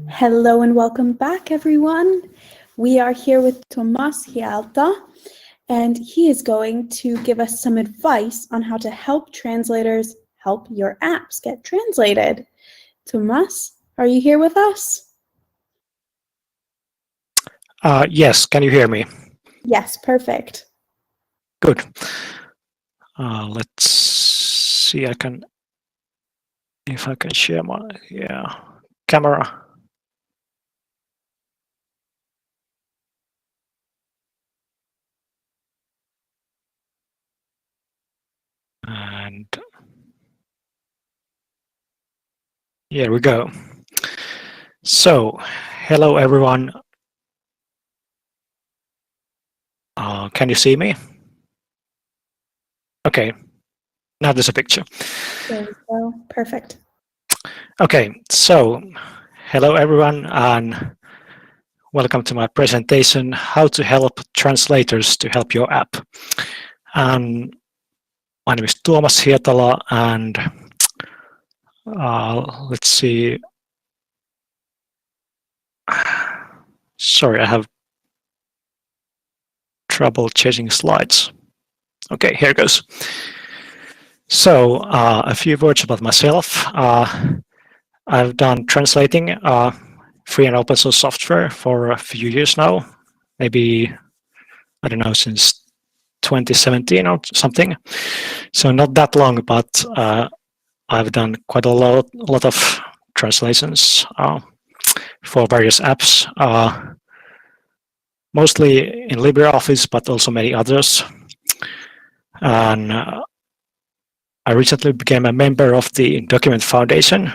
Hello and welcome back, everyone. We are here with Tomas Hialta, and he is going to give us some advice on how to help translators help your apps get translated. Tomas, are you here with us? Yes, can you hear me? Yes, perfect. Good. Let's see, if I can share my camera. And here we go. So, hello everyone. Can you see me? Okay, now there's a picture. There we go. Perfect. Okay, so hello everyone and welcome to my presentation, how to help translators to help your app. And my name is Tuomas Hietala and let's see. Sorry, I have trouble changing slides. Okay, here goes. So a few words about myself. I've done translating free and open source software for a few years now, maybe, I don't know, since 2017 or something. So not that long, but I've done quite a lot of translations for various apps, mostly in LibreOffice, but also many others. And I recently became a member of the Document Foundation,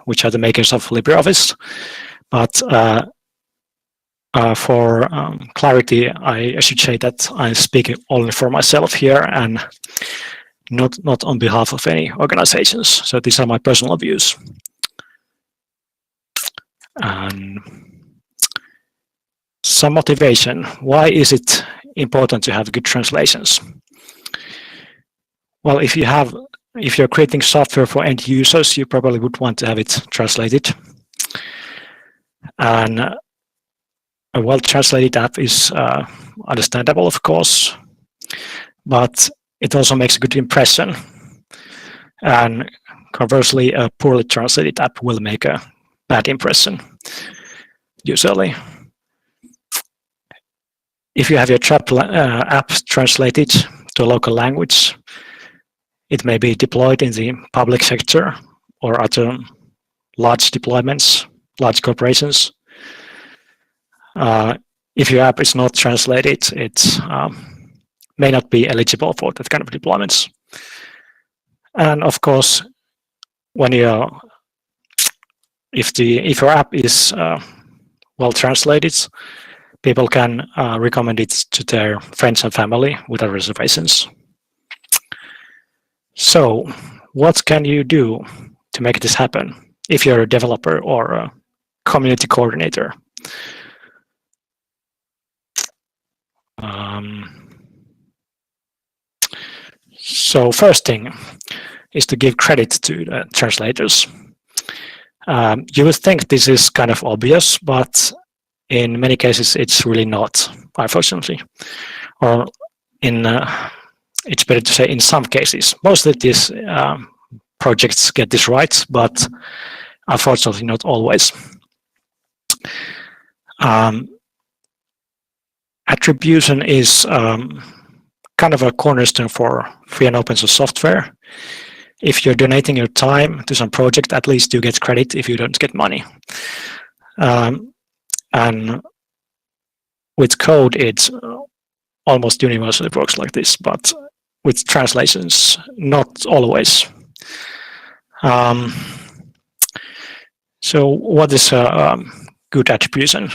which are the makers of LibreOffice. But for clarity, I should say that I'm speaking only for myself here and not on behalf of any organizations. So these are my personal views. And some motivation. Why is it important to have good translations? Well, if you're creating software for end users, you probably would want to have it translated. And a well-translated app is understandable, of course, but it also makes a good impression. And conversely, a poorly translated app will make a bad impression, usually. If you have your app translated to a local language, it may be deployed in the public sector or other large deployments, large corporations. If your app is not translated, it may not be eligible for that kind of deployments. And of course, when if your app is well translated, people can recommend it to their friends and family without reservations. So, what can you do to make this happen if you're a developer or a community coordinator? So first thing is to give credit to the translators. You would think this is kind of obvious, but in many cases it's really not, unfortunately. Or it's better to say in some cases. Mostly these projects get this right, but unfortunately not always. Attribution is kind of a cornerstone for free and open source software. If you're donating your time to some project, at least you get credit if you don't get money. And with code, it almost universally works like this, but with translations, not always. So what is a good attribution?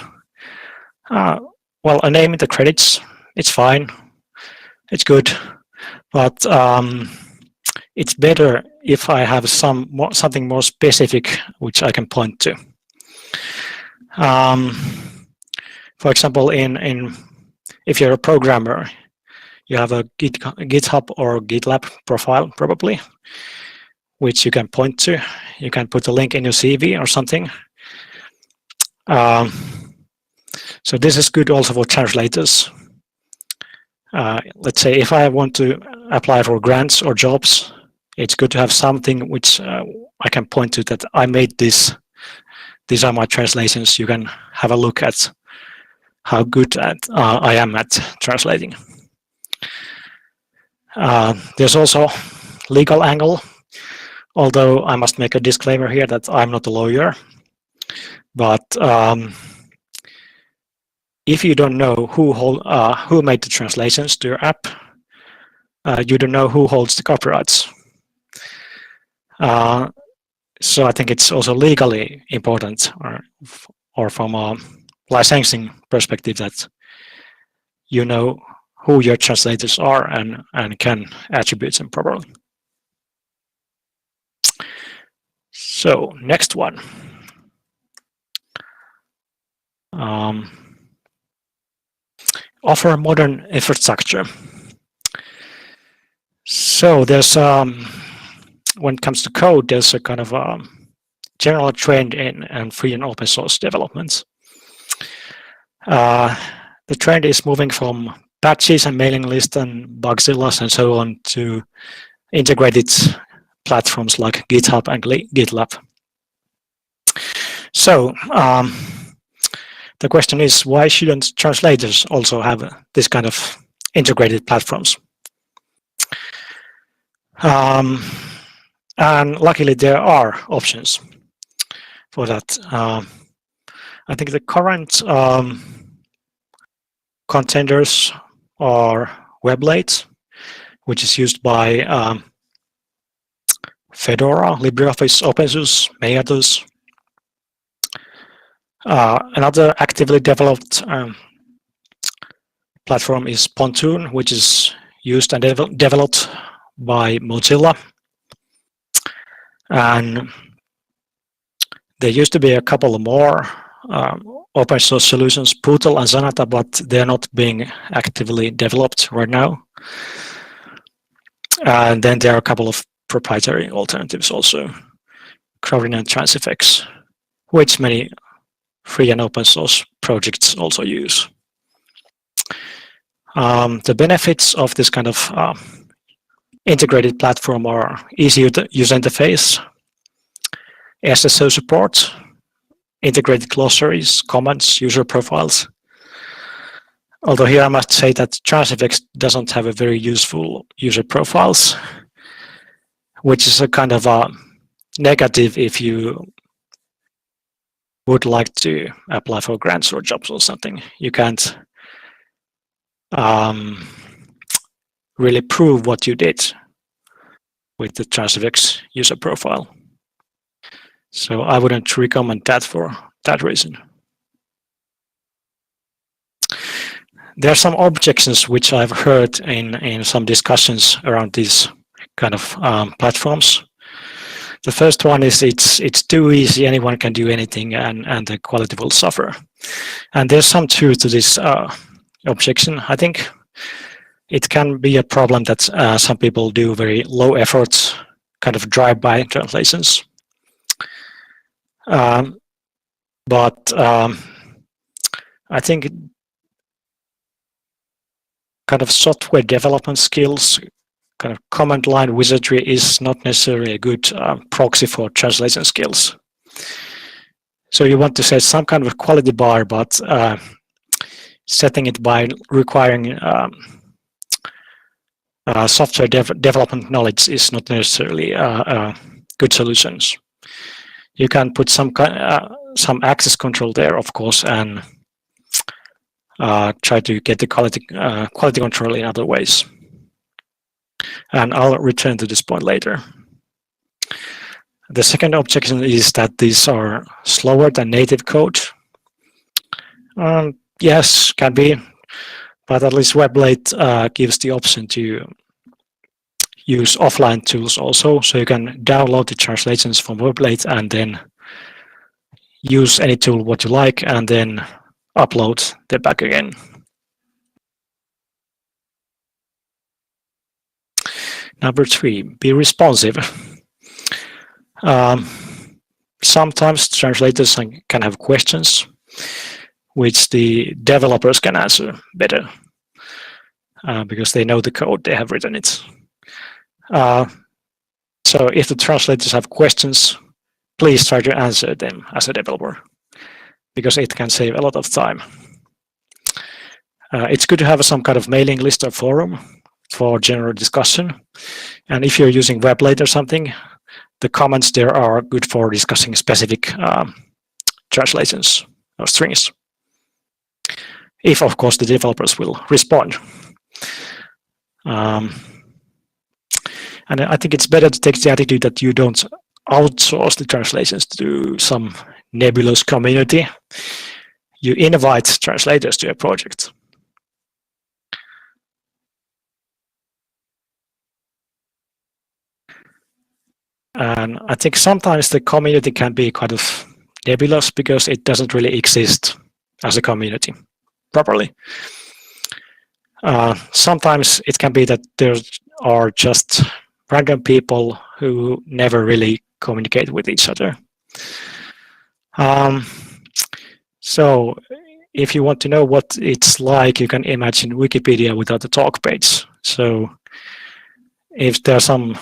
Well, a name in the credits, it's fine, it's good, but it's better if I have something more specific which I can point to. For example, if you're a programmer, you have a GitHub or GitLab profile probably, which you can point to. You can put a link in your CV or something. So this is good also for translators. Let's say if I want to apply for grants or jobs, it's good to have something which I can point to that I made this. These are my translations. You can have a look at how good I am at translating. There's also legal angle, although I must make a disclaimer here that I'm not a lawyer. But if you don't know who made the translations to your app, you don't know who holds the copyrights. So I think it's also legally important, or from a licensing perspective, that you know who your translators are and can attribute them properly. So next one. Offer modern infrastructure. So there's when it comes to code, there's a kind of general trend in free and open source developments. The trend is moving from patches and mailing lists and Bugzillas and so on to integrated platforms like GitHub and GitLab. So the question is, why shouldn't translators also have this kind of integrated platforms? And luckily there are options for that. I think the current contenders are Weblate, which is used by Fedora, LibreOffice, OpenSUSE, Meatus. Another actively developed platform is Pontoon, which is used and developed by Mozilla. And there used to be a couple more open source solutions, Pootle and Zanata, but they're not being actively developed right now. And then there are a couple of proprietary alternatives also, Crowdin and Transifex, which many free and open source projects also use. The benefits of this kind of integrated platform are easy user interface, SSO support, integrated glossaries, comments, user profiles. Although here I must say that Transifex doesn't have a very useful user profiles, which is a kind of a negative if you would like to apply for grants or jobs or something. You can't really prove what you did with the Transifex user profile. So I wouldn't recommend that for that reason. There are some objections which I've heard in some discussions around these kind of platforms. The first one is it's too easy, anyone can do anything, and the quality will suffer. And there's some truth to this objection. I think it can be a problem that some people do very low effort kind of drive-by translations. But I think kind of software development skills, kind of command line wizardry is not necessarily a good proxy for translation skills. So you want to set some kind of quality bar, but setting it by requiring software development knowledge is not necessarily good solutions. You can put some access control there, of course, and try to get the quality control in other ways. And I'll return to this point later. The second objection is that these are slower than native code. Yes, can be, but at least Weblate gives the option to use offline tools also, so you can download the translations from Weblate and then use any tool what you like and then upload them back again. Number 3, be responsive. Sometimes translators can have questions. which the developers can answer better because they know the code, they have written it. So if the translators have questions, please try to answer them as a developer, because it can save a lot of time. It's good to have some kind of mailing list or forum for general discussion. And if you're using Weblate or something, the comments there are good for discussing specific translations or strings. If, of course, the developers will respond. And I think it's better to take the attitude that you don't outsource the translations to some nebulous community. You invite translators to a project. And I think sometimes the community can be kind of nebulous because it doesn't really exist as a community properly. Sometimes it can be that there are just random people who never really communicate with each other. So if you want to know what it's like, you can imagine Wikipedia without the talk page. So if there are some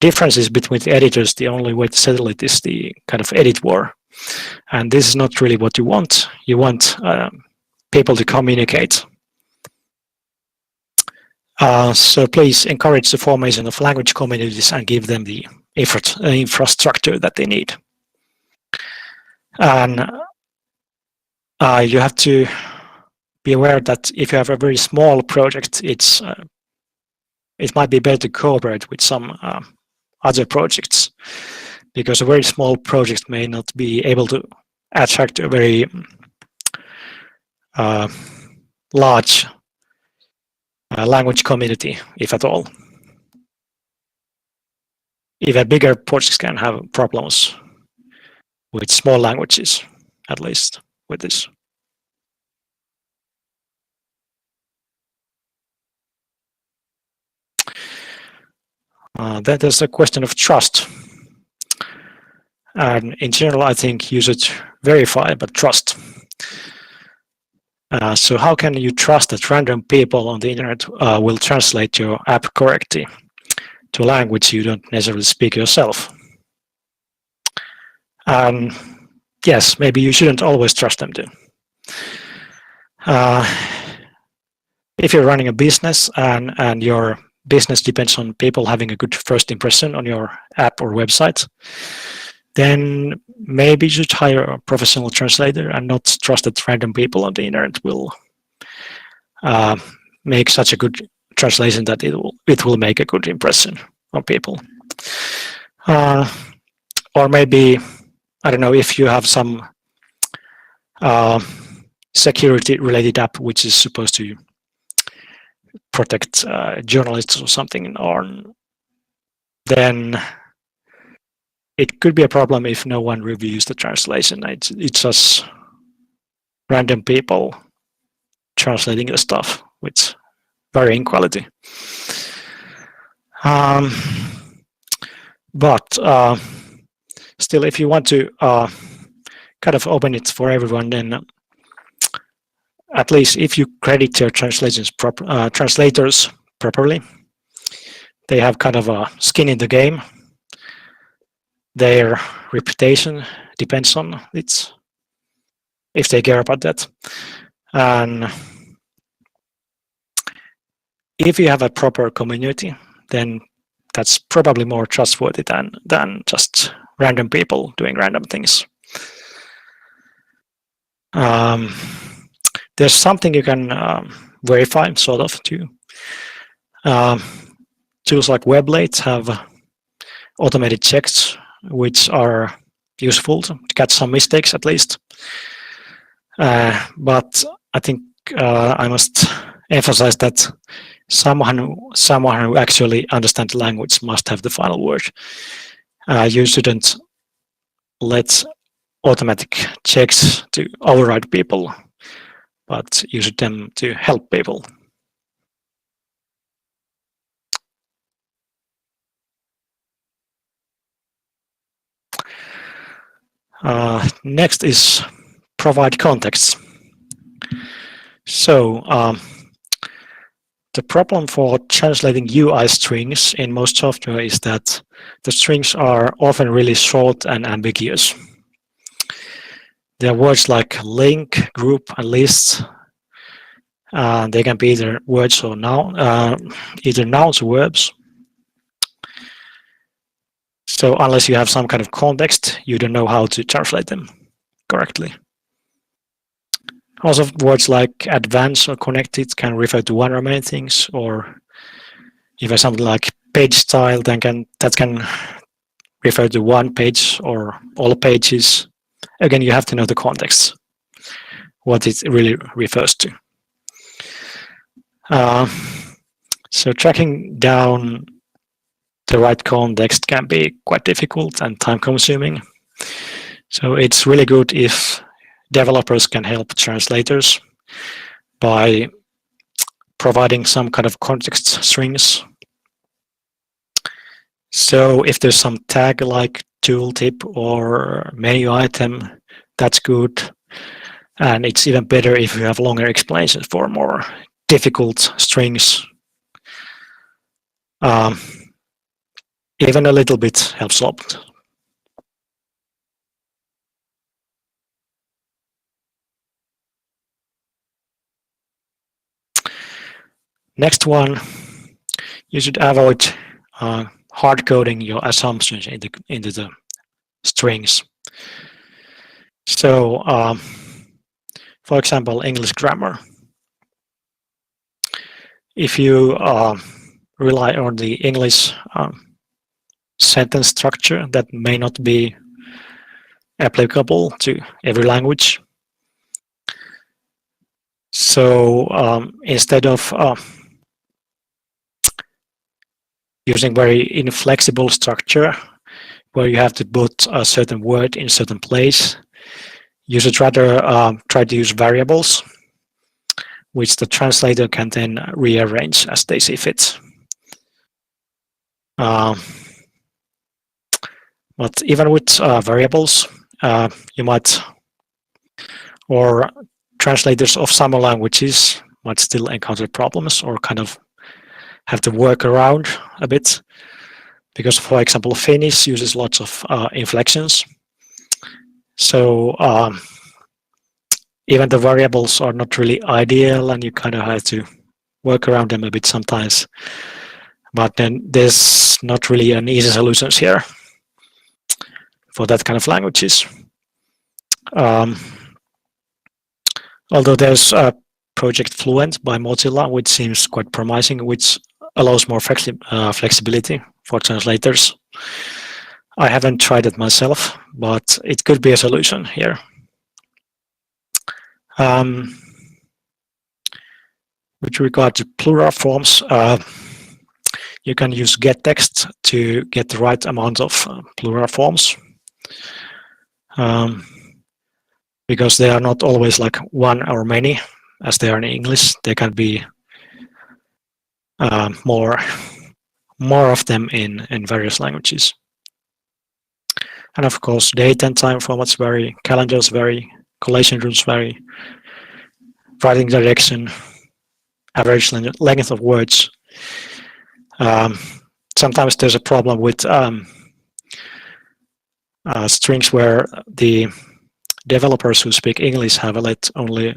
differences between the editors, the only way to settle it is the kind of edit war. And this is not really what you want. You want people to communicate. So please encourage the formation of language communities and give them the infrastructure that they need. And you have to be aware that if you have a very small project, it might be better to cooperate with some other projects, because a very small project may not be able to attract a very large language community, if at all. Even bigger projects can have problems with small languages, at least with this. Then there's a question of trust. And in general, I think you should verify, but trust. So how can you trust that random people on the internet will translate your app correctly to a language you don't necessarily speak yourself? Yes, maybe you shouldn't always trust them too. If you're running a business and your business depends on people having a good first impression on your app or website, then maybe you should hire a professional translator and not trust that random people on the internet will make such a good translation that it will make a good impression on people. Or maybe, I don't know, if you have some security-related app which is supposed to protect journalists or something, then it could be a problem if no one reviews the translation. It's just random people translating the stuff with varying quality. But still, if you want to kind of open it for everyone, then at least if you credit your translators properly, they have kind of a skin in the game. Their reputation depends on it, if they care about that. And if you have a proper community, then that's probably more trustworthy than just random people doing random things. There's something you can verify, sort of, too. Tools like Weblate have automated checks, which are useful to catch some mistakes, at least. But I think I must emphasize that someone who actually understands the language must have the final word. You shouldn't let automatic checks to override people, but use them to help people. Next is provide context. So the problem for translating UI strings in most software is that the strings are often really short and ambiguous. There are words like link, group, and list. They can be either words or either nouns or verbs. So unless you have some kind of context, you don't know how to translate them correctly. Also, words like advanced or connected can refer to one or many things, or even something like page style, that can refer to one page or all pages. Again, you have to know the context, what it really refers to. So tracking down the right context can be quite difficult and time-consuming. So it's really good if developers can help translators by providing some kind of context strings. So if there's some tag like tooltip or menu item, that's good. And it's even better if you have longer explanations for more difficult strings. Even a little bit helps a lot. Next one, you should avoid hard coding your assumptions into the strings. So, for example, English grammar. If you rely on the English sentence structure, that may not be applicable to every language. So instead of using very inflexible structure where you have to put a certain word in a certain place, you should rather try to use variables, which the translator can then rearrange as they see fit. But even with variables, you might, or translators of some languages might still encounter problems or kind of have to work around a bit. Because, for example, Finnish uses lots of inflections. So even the variables are not really ideal and you kind of have to work around them a bit sometimes. But then there's not really an easy solutions here for that kind of languages. Although there's a project Fluent by Mozilla, which seems quite promising, which allows more flexibility for translators. I haven't tried it myself, but it could be a solution here. With regard to plural forms, you can use getText to get the right amount of plural forms. Because they are not always like one or many, as they are in English. They can be more of them in various languages. And of course, date and time formats vary, calendars vary, collation rules vary, writing direction, average length of words. Sometimes there's a problem with strings where the developers who speak English have left only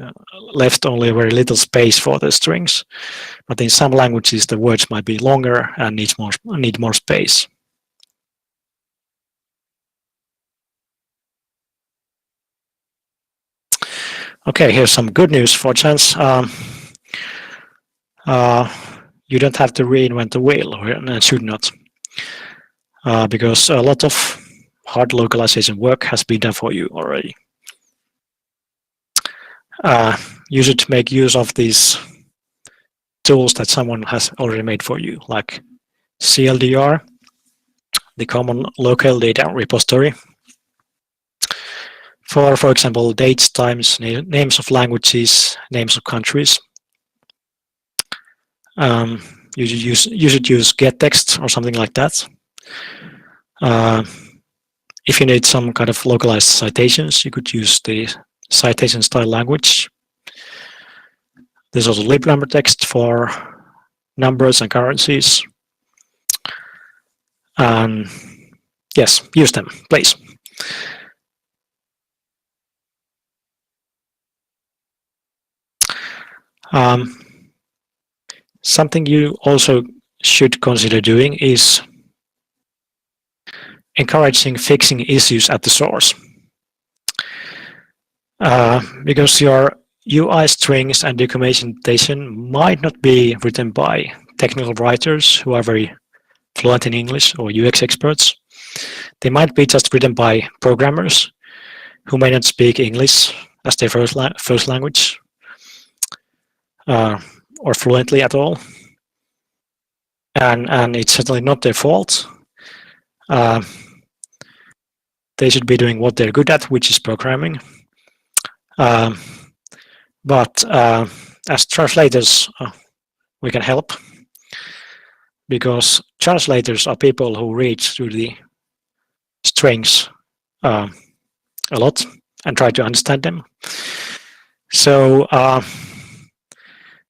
very little space for the strings, but in some languages the words might be longer and need more space. Okay, here's some good news for chance. You don't have to reinvent the wheel, and should not, because a lot of hard localization work has been done for you already. You should make use of these tools that someone has already made for you, like CLDR, the Common Local Data Repository. For example, dates, times, names of languages, names of countries. You should use getText or something like that. If you need some kind of localized citations, you could use the citation style language. There's also lib number text for numbers and currencies. And yes, use them, please. Something you also should consider doing is encouraging fixing issues at the source. Because your UI strings and documentation might not be written by technical writers who are very fluent in English or UX experts. They might be just written by programmers who may not speak English as their first language or fluently at all. And it's certainly not their fault. They should be doing what they're good at, which is programming. But as translators, we can help, because translators are people who read through the strings a lot and try to understand them. So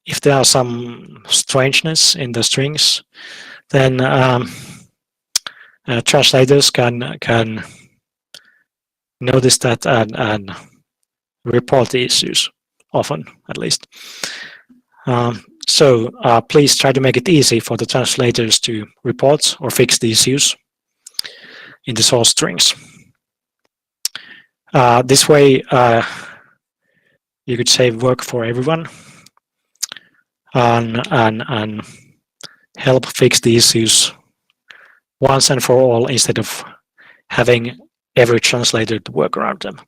if there are some strangeness in the strings, then translators can notice that and report the issues, often at least. So please try to make it easy for the translators to report or fix the issues in the source strings. This way, you could save work for everyone and help fix the issues once and for all, instead of having every translator to work around them.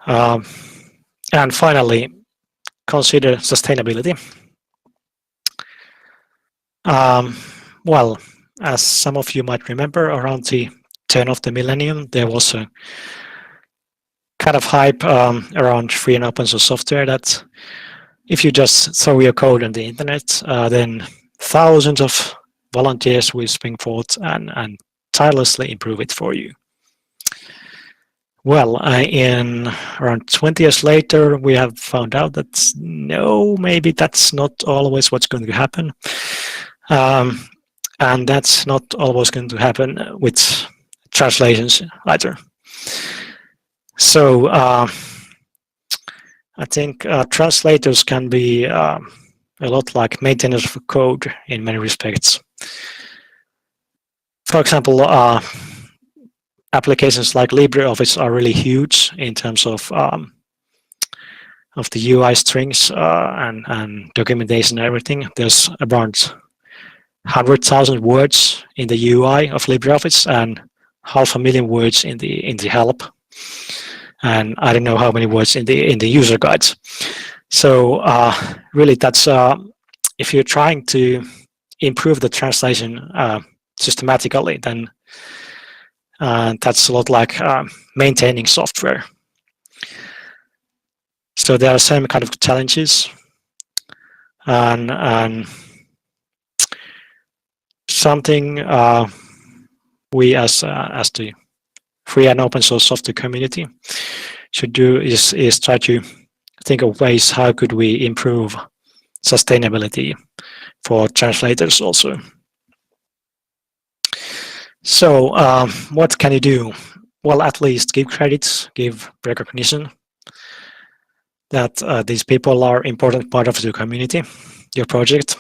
And finally, consider sustainability. Well, as some of you might remember, around the turn of the millennium, there was a kind of hype around free and open source software that if you just throw your code on the internet, then thousands of volunteers will spring forth and tirelessly improve it for you. Well, in around 20 years later, we have found out that no, maybe that's not always what's going to happen. And that's not always going to happen with translations either. So I think translators can be a lot like maintainers of code in many respects. For example, applications like LibreOffice are really huge in terms of the UI strings and documentation and everything. There's around 100,000 words in the UI of LibreOffice and 500,000 words in the help, and I don't know how many words in the user guides. So really, that's if you're trying to improve the translation systematically, then that's a lot like maintaining software. So there are some kind of challenges, and something we as the free and open source software community should do is try to think of ways how could we improve sustainability for translators also. So what can you do? Well, at least give credits, give recognition that these people are an important part of the community, your project.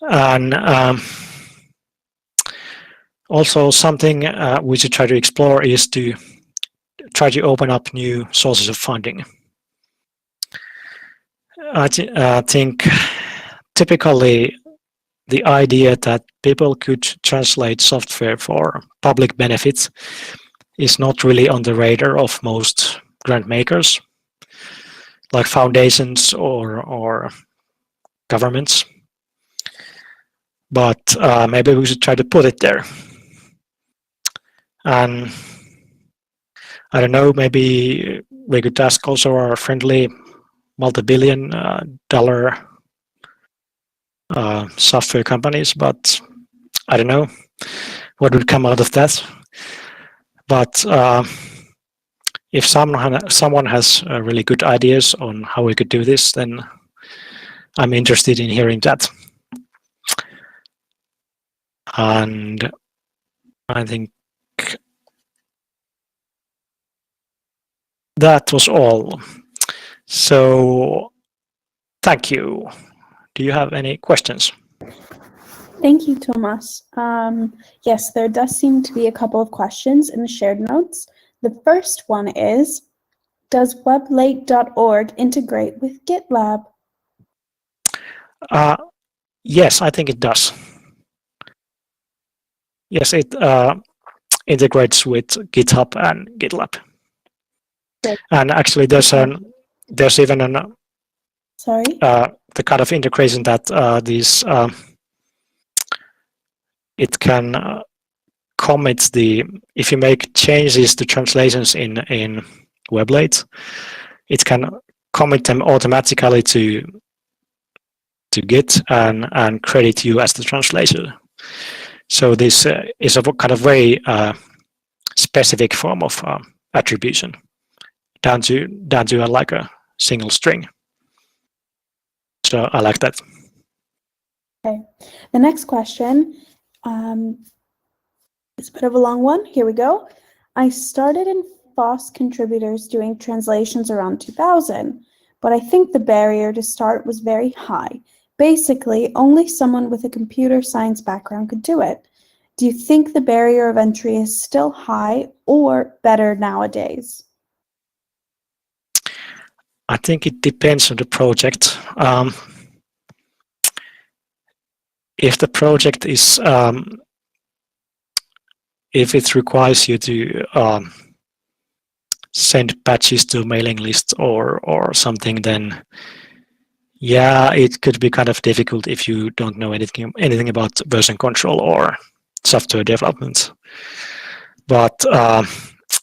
And also something we should try to explore is to try to open up new sources of funding. I think typically the idea that people could translate software for public benefits is not really on the radar of most grant makers, like foundations or governments. But maybe we should try to put it there. And I don't know, maybe we could ask also our friendly multi-billion-dollar software companies, but I don't know what would come out of that. But if someone has really good ideas on how we could do this, then I'm interested in hearing that. And I think that was all. So thank you. Do you have any questions? Thank you, Thomas. Yes, there does seem to be a couple of questions in the shared notes. The first one is, does weblate.org integrate with GitLab? Yes, I think it does. Yes, it integrates with GitHub and GitLab. Great. And actually, there's even an Sorry? the kind of integration that it can commit if you make changes to translations in Weblate, it can commit them automatically to Git and credit you as the translator. So this is a kind of very specific form of attribution down to like a single string. So I like that. Okay. The next question is a bit of a long one. Here we go. I started in FOSS contributors doing translations around 2000, but I think the barrier to start was very high. Basically, only someone with a computer science background could do it. Do you think the barrier of entry is still high or better nowadays? I think it depends on the project. If the project is, if it requires you to send patches to mailing lists or something, then yeah, it could be kind of difficult if you don't know anything about version control or software development. But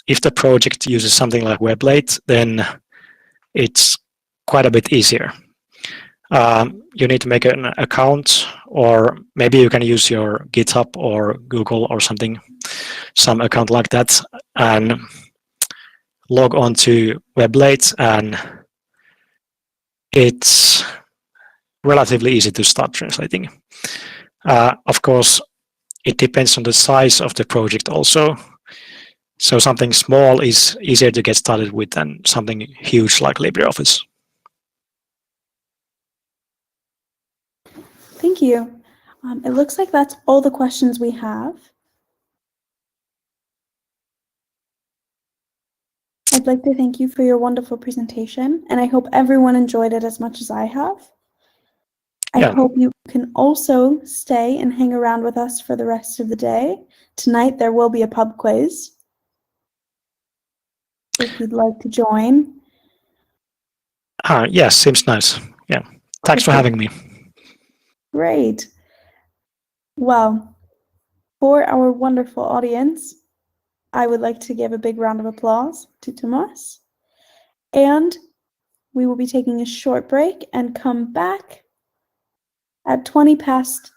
if the project uses something like Weblate, then it's quite a bit easier. You need to make an account, or maybe you can use your GitHub or Google or something, some account like that, and log on to Weblate, and it's relatively easy to start translating. Of course, it depends on the size of the project also. So something small is easier to get started with than something huge like LibreOffice. Thank you. It looks like that's all the questions we have. I'd like to thank you for your wonderful presentation, and I hope everyone enjoyed it as much as I have. I hope you can also stay and hang around with us for the rest of the day. Tonight there will be a pub quiz if you'd like to join. Yes, seems nice. Yeah. Thanks for having me. Great. Well, for our wonderful audience, I would like to give a big round of applause to Tomas. And we will be taking a short break and come back at 20 past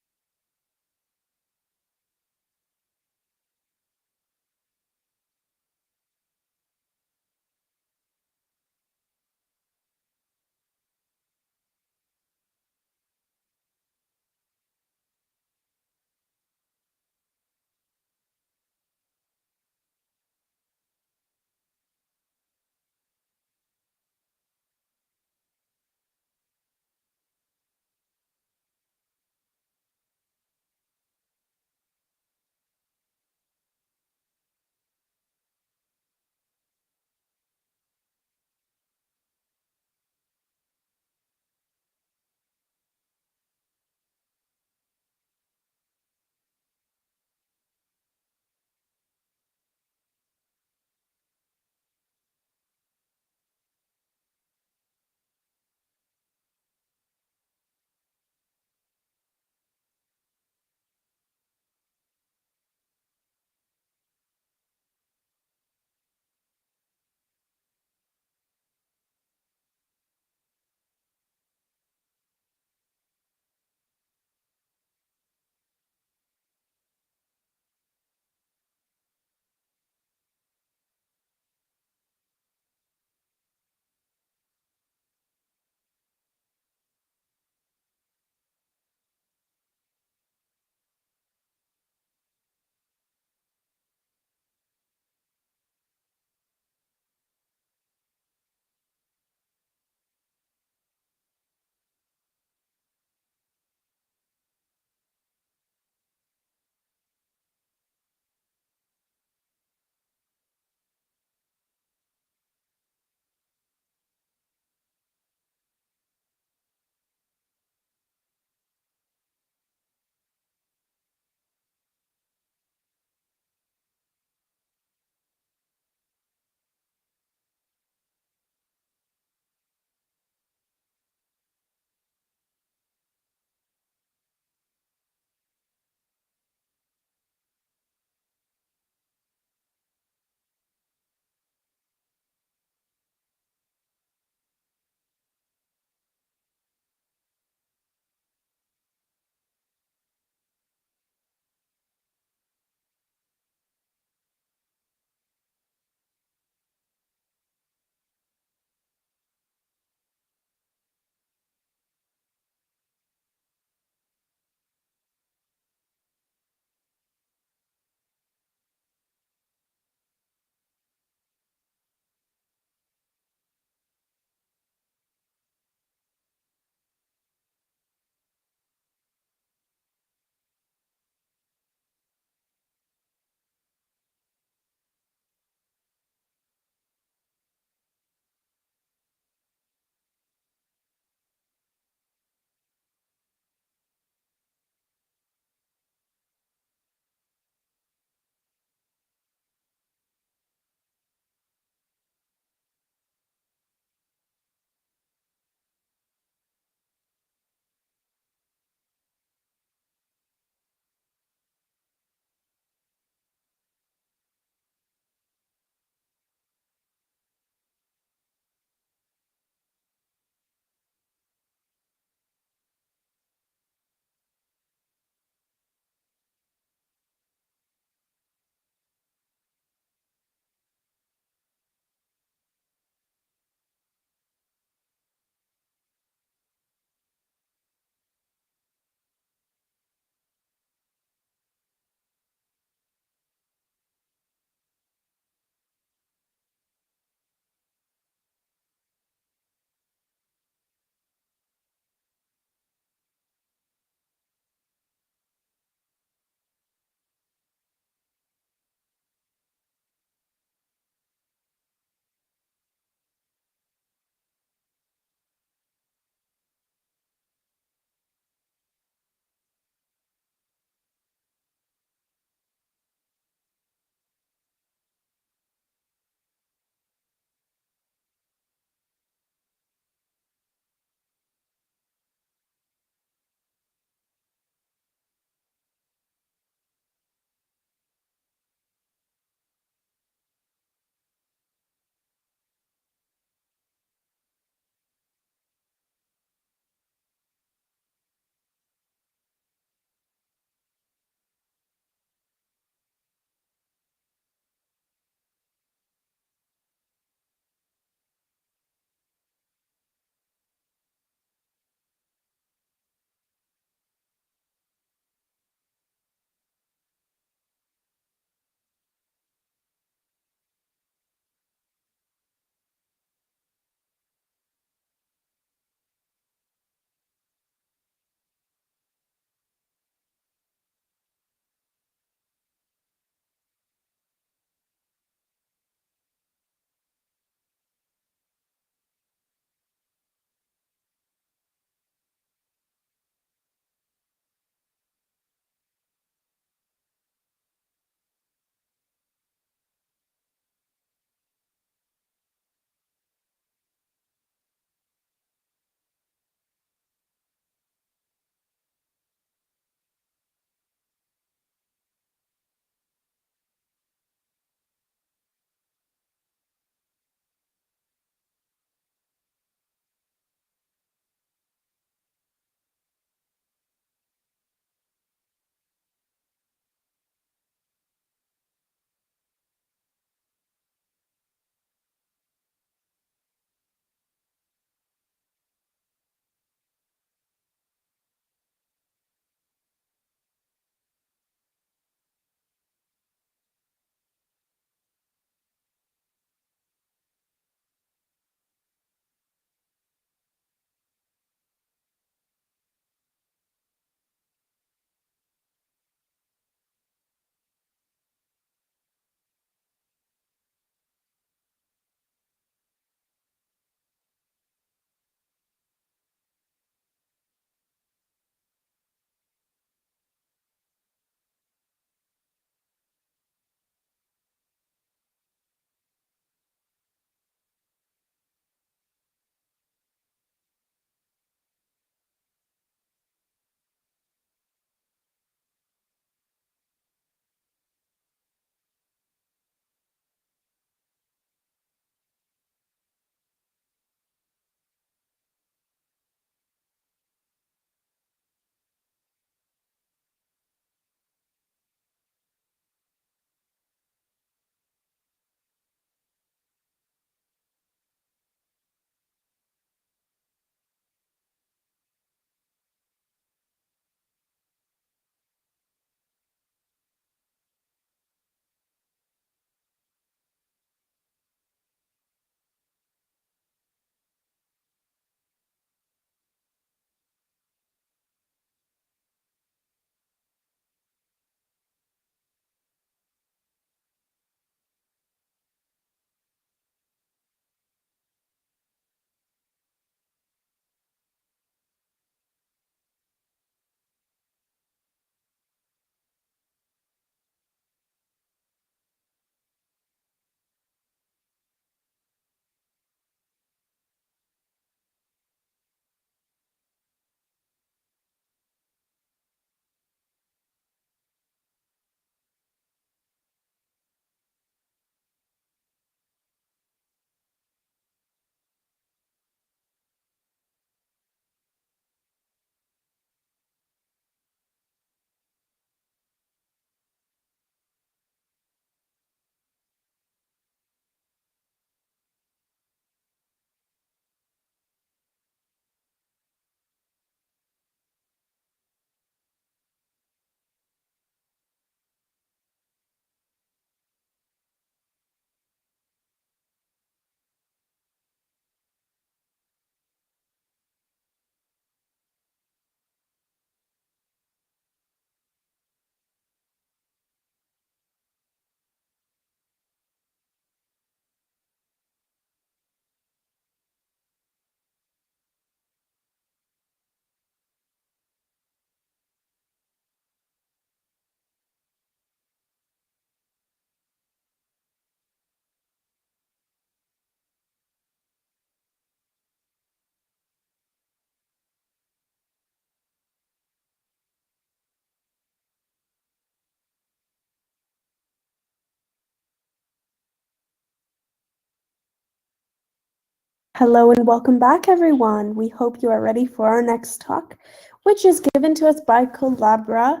Hello and welcome back, everyone. We hope you are ready for our next talk, which is given to us by Collabora.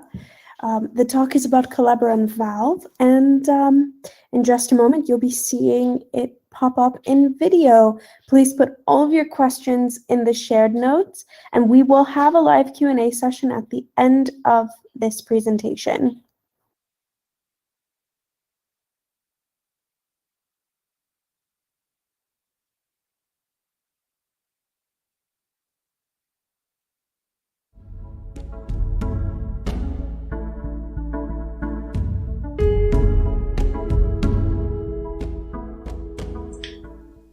The talk is about Collabora and Valve, and in just a moment, you'll be seeing it pop up in video. Please put all of your questions in the shared notes, and we will have a live Q&A session at the end of this presentation.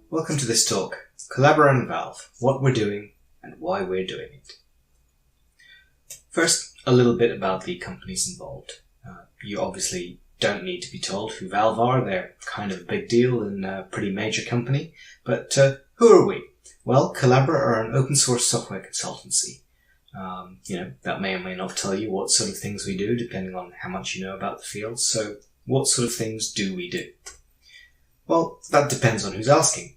Welcome to this talk, Collabora and Valve, what we're doing and why we're doing it. First, a little bit about the companies involved. You obviously don't need to be told who Valve are. They're kind of a big deal and a pretty major company. But who are we? Well, Collabora are an open source software consultancy. That may or may not tell you what sort of things we do, depending on how much you know about the field. So what sort of things do we do? Well, that depends on who's asking.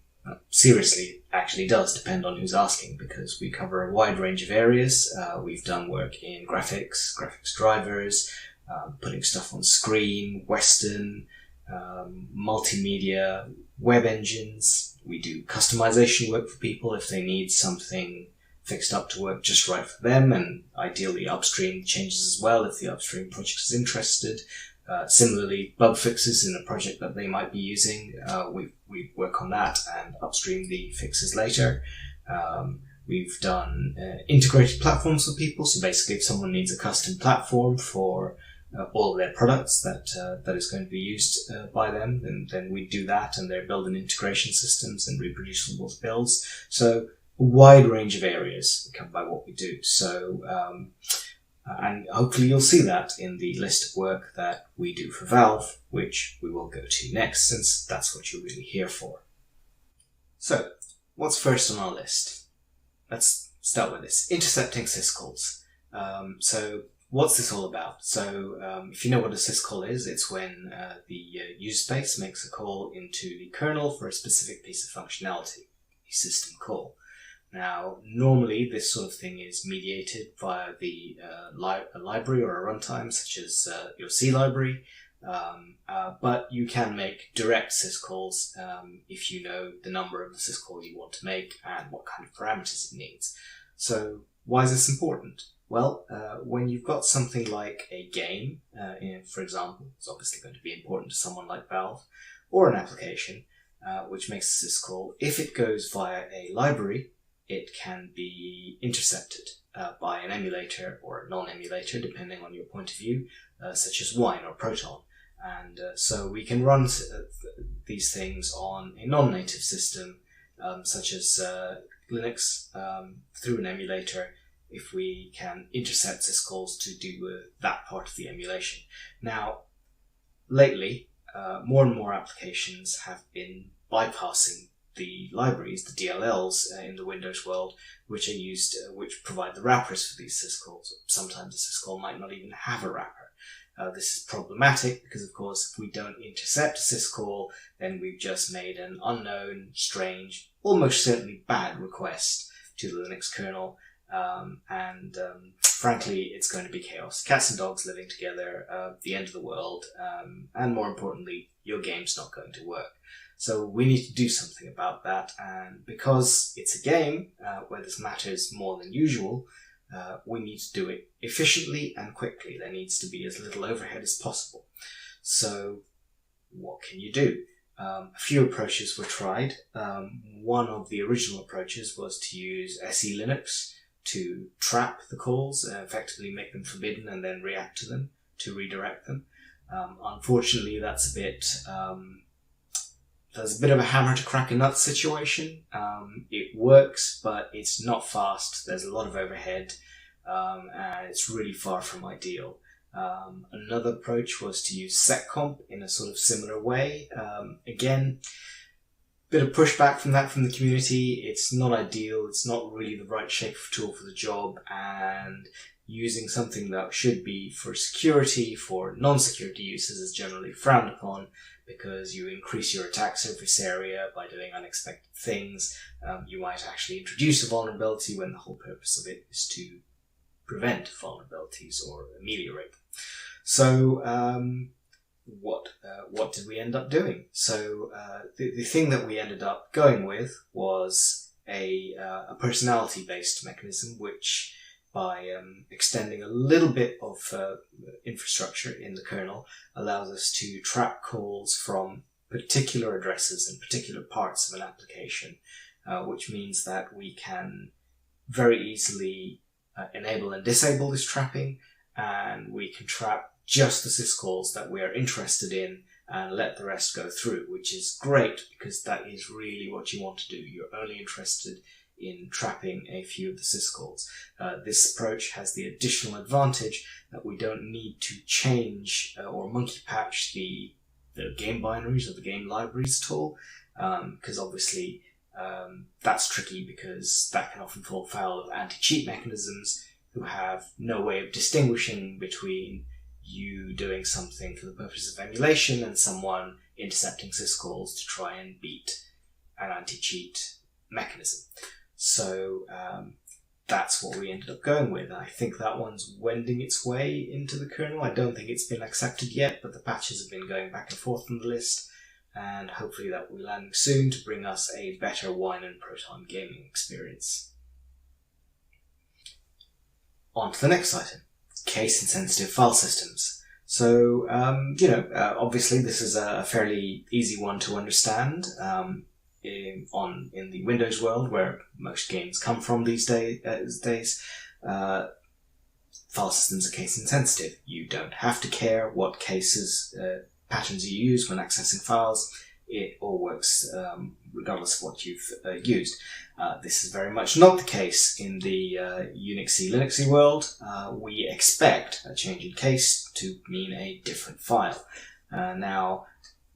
Seriously, it actually does depend on who's asking, because we cover a wide range of areas. We've done work in graphics drivers, putting stuff on screen, Western, multimedia, web engines. We do customization work for people if they need something fixed up to work just right for them, and ideally upstream changes as well if the upstream project is interested. Similarly, bug fixes in a project that they might be using, we work on that and upstream the fixes later. We've done integrated platforms for people, so basically if someone needs a custom platform for all of their products that is going to be used by them, then we do that, and they're building integration systems and reproducible builds. So a wide range of areas covered by what we do. So and hopefully you'll see that in the list of work that we do for Valve, which we will go to next, since that's what you're really here for. So, what's first on our list? Let's start with this. Intercepting syscalls. So, what's this all about? So, if you know what a syscall is, it's when the user space makes a call into the kernel for a specific piece of functionality, a system call. Now, normally this sort of thing is mediated via a library or a runtime, such as your C library, but you can make direct syscalls if you know the number of the syscall you want to make and what kind of parameters it needs. So, why is this important? Well, when you've got something like a game, for example, it's obviously going to be important to someone like Valve, or an application which makes a syscall. If it goes via a library, it can be intercepted by an emulator or a non-emulator, depending on your point of view, such as Wine or Proton. And so we can run these things on a non-native system, such as Linux, through an emulator, if we can intercept syscalls to do that part of the emulation. Now, lately, more and more applications have been bypassing the libraries, the DLLs in the Windows world, which are used, which provide the wrappers for these syscalls. Sometimes a syscall might not even have a wrapper. This is problematic because, of course, if we don't intercept a syscall, then we've just made an unknown, strange, almost certainly bad request to the Linux kernel, and frankly, it's going to be chaos. Cats and dogs living together, the end of the world, and more importantly, your game's not going to work. So we need to do something about that, and because it's a game where this matters more than usual, we need to do it efficiently and quickly. There needs to be as little overhead as possible. So what can you do? A few approaches were tried. One of the original approaches was to use SE Linux to trap the calls, effectively make them forbidden and then react to them to redirect them. Unfortunately, that's there's a bit of a hammer to crack a nut situation. It works, but it's not fast. There's a lot of overhead, and it's really far from ideal. Another approach was to use seccomp in a sort of similar way. Again, bit of pushback from the community. It's not ideal. It's not really the right shape of tool for the job, and using something that should be for security, for non-security uses, is generally frowned upon because you increase your attack surface area by doing unexpected things. You might actually introduce a vulnerability when the whole purpose of it is to prevent vulnerabilities or ameliorate them. So what did we end up doing? So the thing that we ended up going with was a personality-based mechanism, which by extending a little bit of infrastructure in the kernel allows us to track calls from particular addresses and particular parts of an application, which means that we can very easily enable and disable this trapping, and we can trap just the syscalls that we are interested in and let the rest go through, which is great because that is really what you want to do. You're only interested in trapping a few of the syscalls. This approach has the additional advantage that we don't need to change or monkey patch the game binaries or the game libraries at all, because obviously that's tricky because that can often fall foul of anti-cheat mechanisms who have no way of distinguishing between you doing something for the purpose of emulation and someone intercepting syscalls to try and beat an anti-cheat mechanism. So that's what we ended up going with. I think that one's wending its way into the kernel. I don't think it's been accepted yet, but the patches have been going back and forth on the list, and hopefully that will be landing soon to bring us a better Wine and Proton gaming experience. On to the next item, case-insensitive file systems. So, obviously this is a fairly easy one to understand. In the Windows world, where most games come from these days, file systems are case insensitive. You don't have to care what cases, patterns you use when accessing files. It all works regardless of what you've used. This is very much not the case in the Unixy, Linuxy world. We expect a change in case to mean a different file. Now,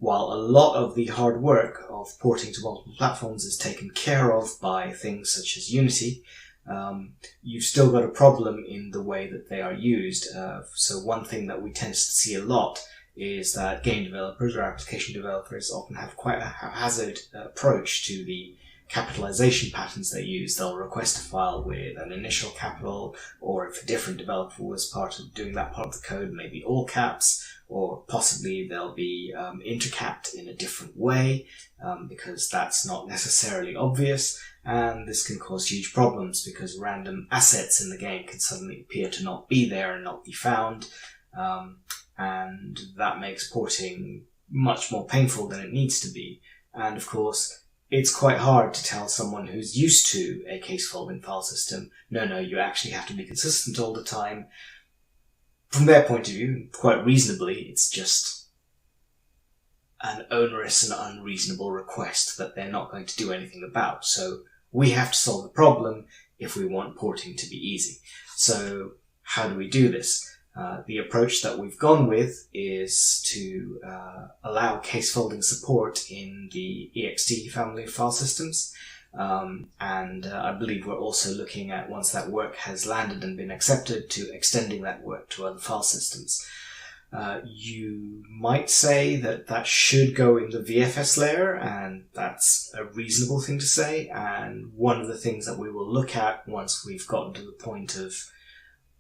while a lot of the hard work of porting to multiple platforms is taken care of by things such as Unity, you've still got a problem in the way that they are used. So one thing that we tend to see a lot is that game developers or application developers often have quite a haphazard approach to the capitalization patterns they use. They'll request a file with an initial capital, or if a different developer was part of doing that part of the code, maybe all caps, or possibly they'll be intercapped in a different way because that's not necessarily obvious, and this can cause huge problems because random assets in the game can suddenly appear to not be there and not be found, and that makes porting much more painful than it needs to be. And of course, it's quite hard to tell someone who's used to a case-folding file system, no, you actually have to be consistent all the time. From their point of view, quite reasonably, it's just an onerous and unreasonable request that they're not going to do anything about. So we have to solve the problem if we want porting to be easy. So how do we do this? The approach that we've gone with is to allow case folding support in the ext family of file systems. And I believe we're also looking at, once that work has landed and been accepted, to extending that work to other file systems. You might say that that should go in the VFS layer, and that's a reasonable thing to say. And one of the things that we will look at once we've gotten to the point of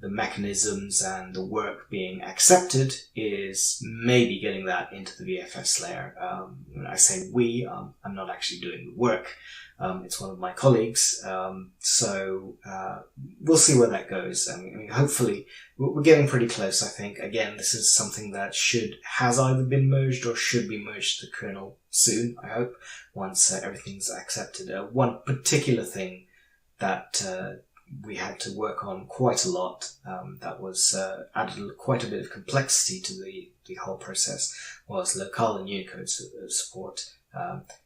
the mechanisms and the work being accepted is maybe getting that into the VFS layer. When I say we, I'm not actually doing the work. It's one of my colleagues. So we'll see where that goes. I mean, hopefully we're getting pretty close, I think. Again, this is something that has either been merged or should be merged to the kernel soon, I hope, once everything's accepted. One particular thing that we had to work on quite a lot, that was added quite a bit of complexity to the whole process, was locale and Unicode support.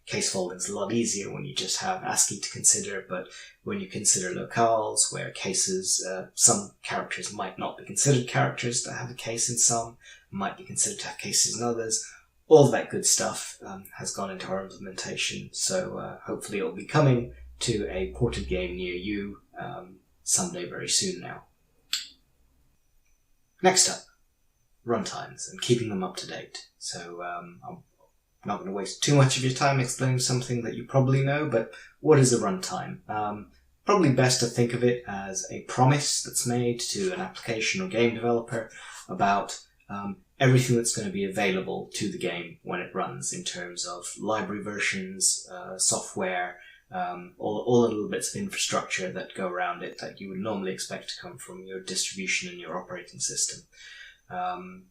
Case folding is a lot easier when you just have ASCII to consider, but when you consider locales, where cases, some characters might not be considered characters to have a case in some, might be considered to have cases in others, all that good stuff has gone into our implementation, so hopefully it'll be coming to a ported game near you someday very soon now. Next up, runtimes and keeping them up to date. So not going to waste too much of your time explaining something that you probably know, but what is a runtime? Probably best to think of it as a promise that's made to an application or game developer about everything that's going to be available to the game when it runs in terms of library versions, software, all the little bits of infrastructure that go around it that you would normally expect to come from your distribution and your operating system.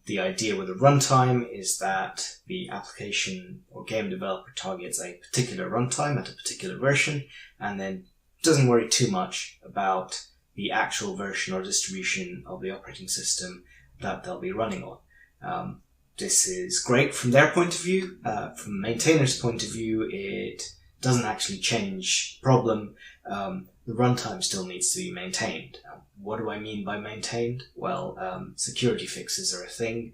The idea with a runtime is that the application or game developer targets a particular runtime at a particular version and then doesn't worry too much about the actual version or distribution of the operating system that they'll be running on. This is great from their point of view. From the maintainer's point of view, it doesn't actually change the problem. The runtime still needs to be maintained. What do I mean by maintained? Well, security fixes are a thing.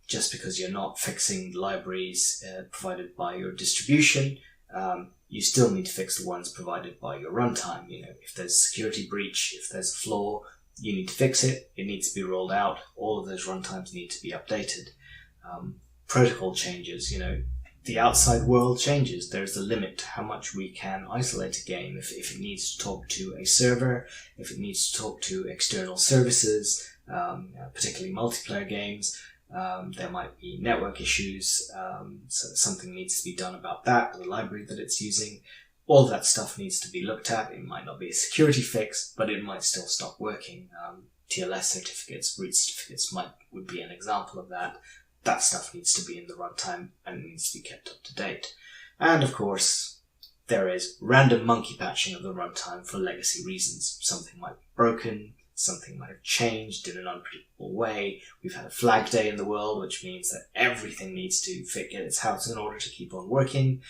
Just because you're not fixing libraries provided by your distribution, you still need to fix the ones provided by your runtime. You know, if there's a security breach, if there's a flaw, you need to fix it. It needs to be rolled out. All of those runtimes need to be updated. Protocol changes, you know, the outside world changes. There's a limit to how much we can isolate a game. If it needs to talk to a server, if it needs to talk to external services, particularly multiplayer games, there might be network issues, so something needs to be done about that, the library that it's using. All that stuff needs to be looked at. It might not be a security fix, but it might still stop working. TLS certificates, root certificates would be an example of that. That stuff needs to be in the runtime and needs to be kept up to date. And of course, there is random monkey patching of the runtime for legacy reasons. Something might be broken, something might have changed in an unpredictable way. We've had a flag day in the world, which means that everything needs to get its house in order to keep on working.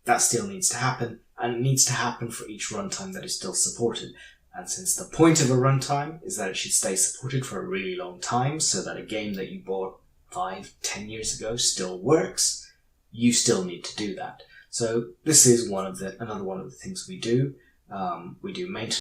That still needs to happen, and it needs to happen for each runtime that is still supported. And since the point of a runtime is that it should stay supported for a really long time, so that a game that you bought 5-10 years ago still works, you still need to do that. So this is another one of the things we do. We do maintenance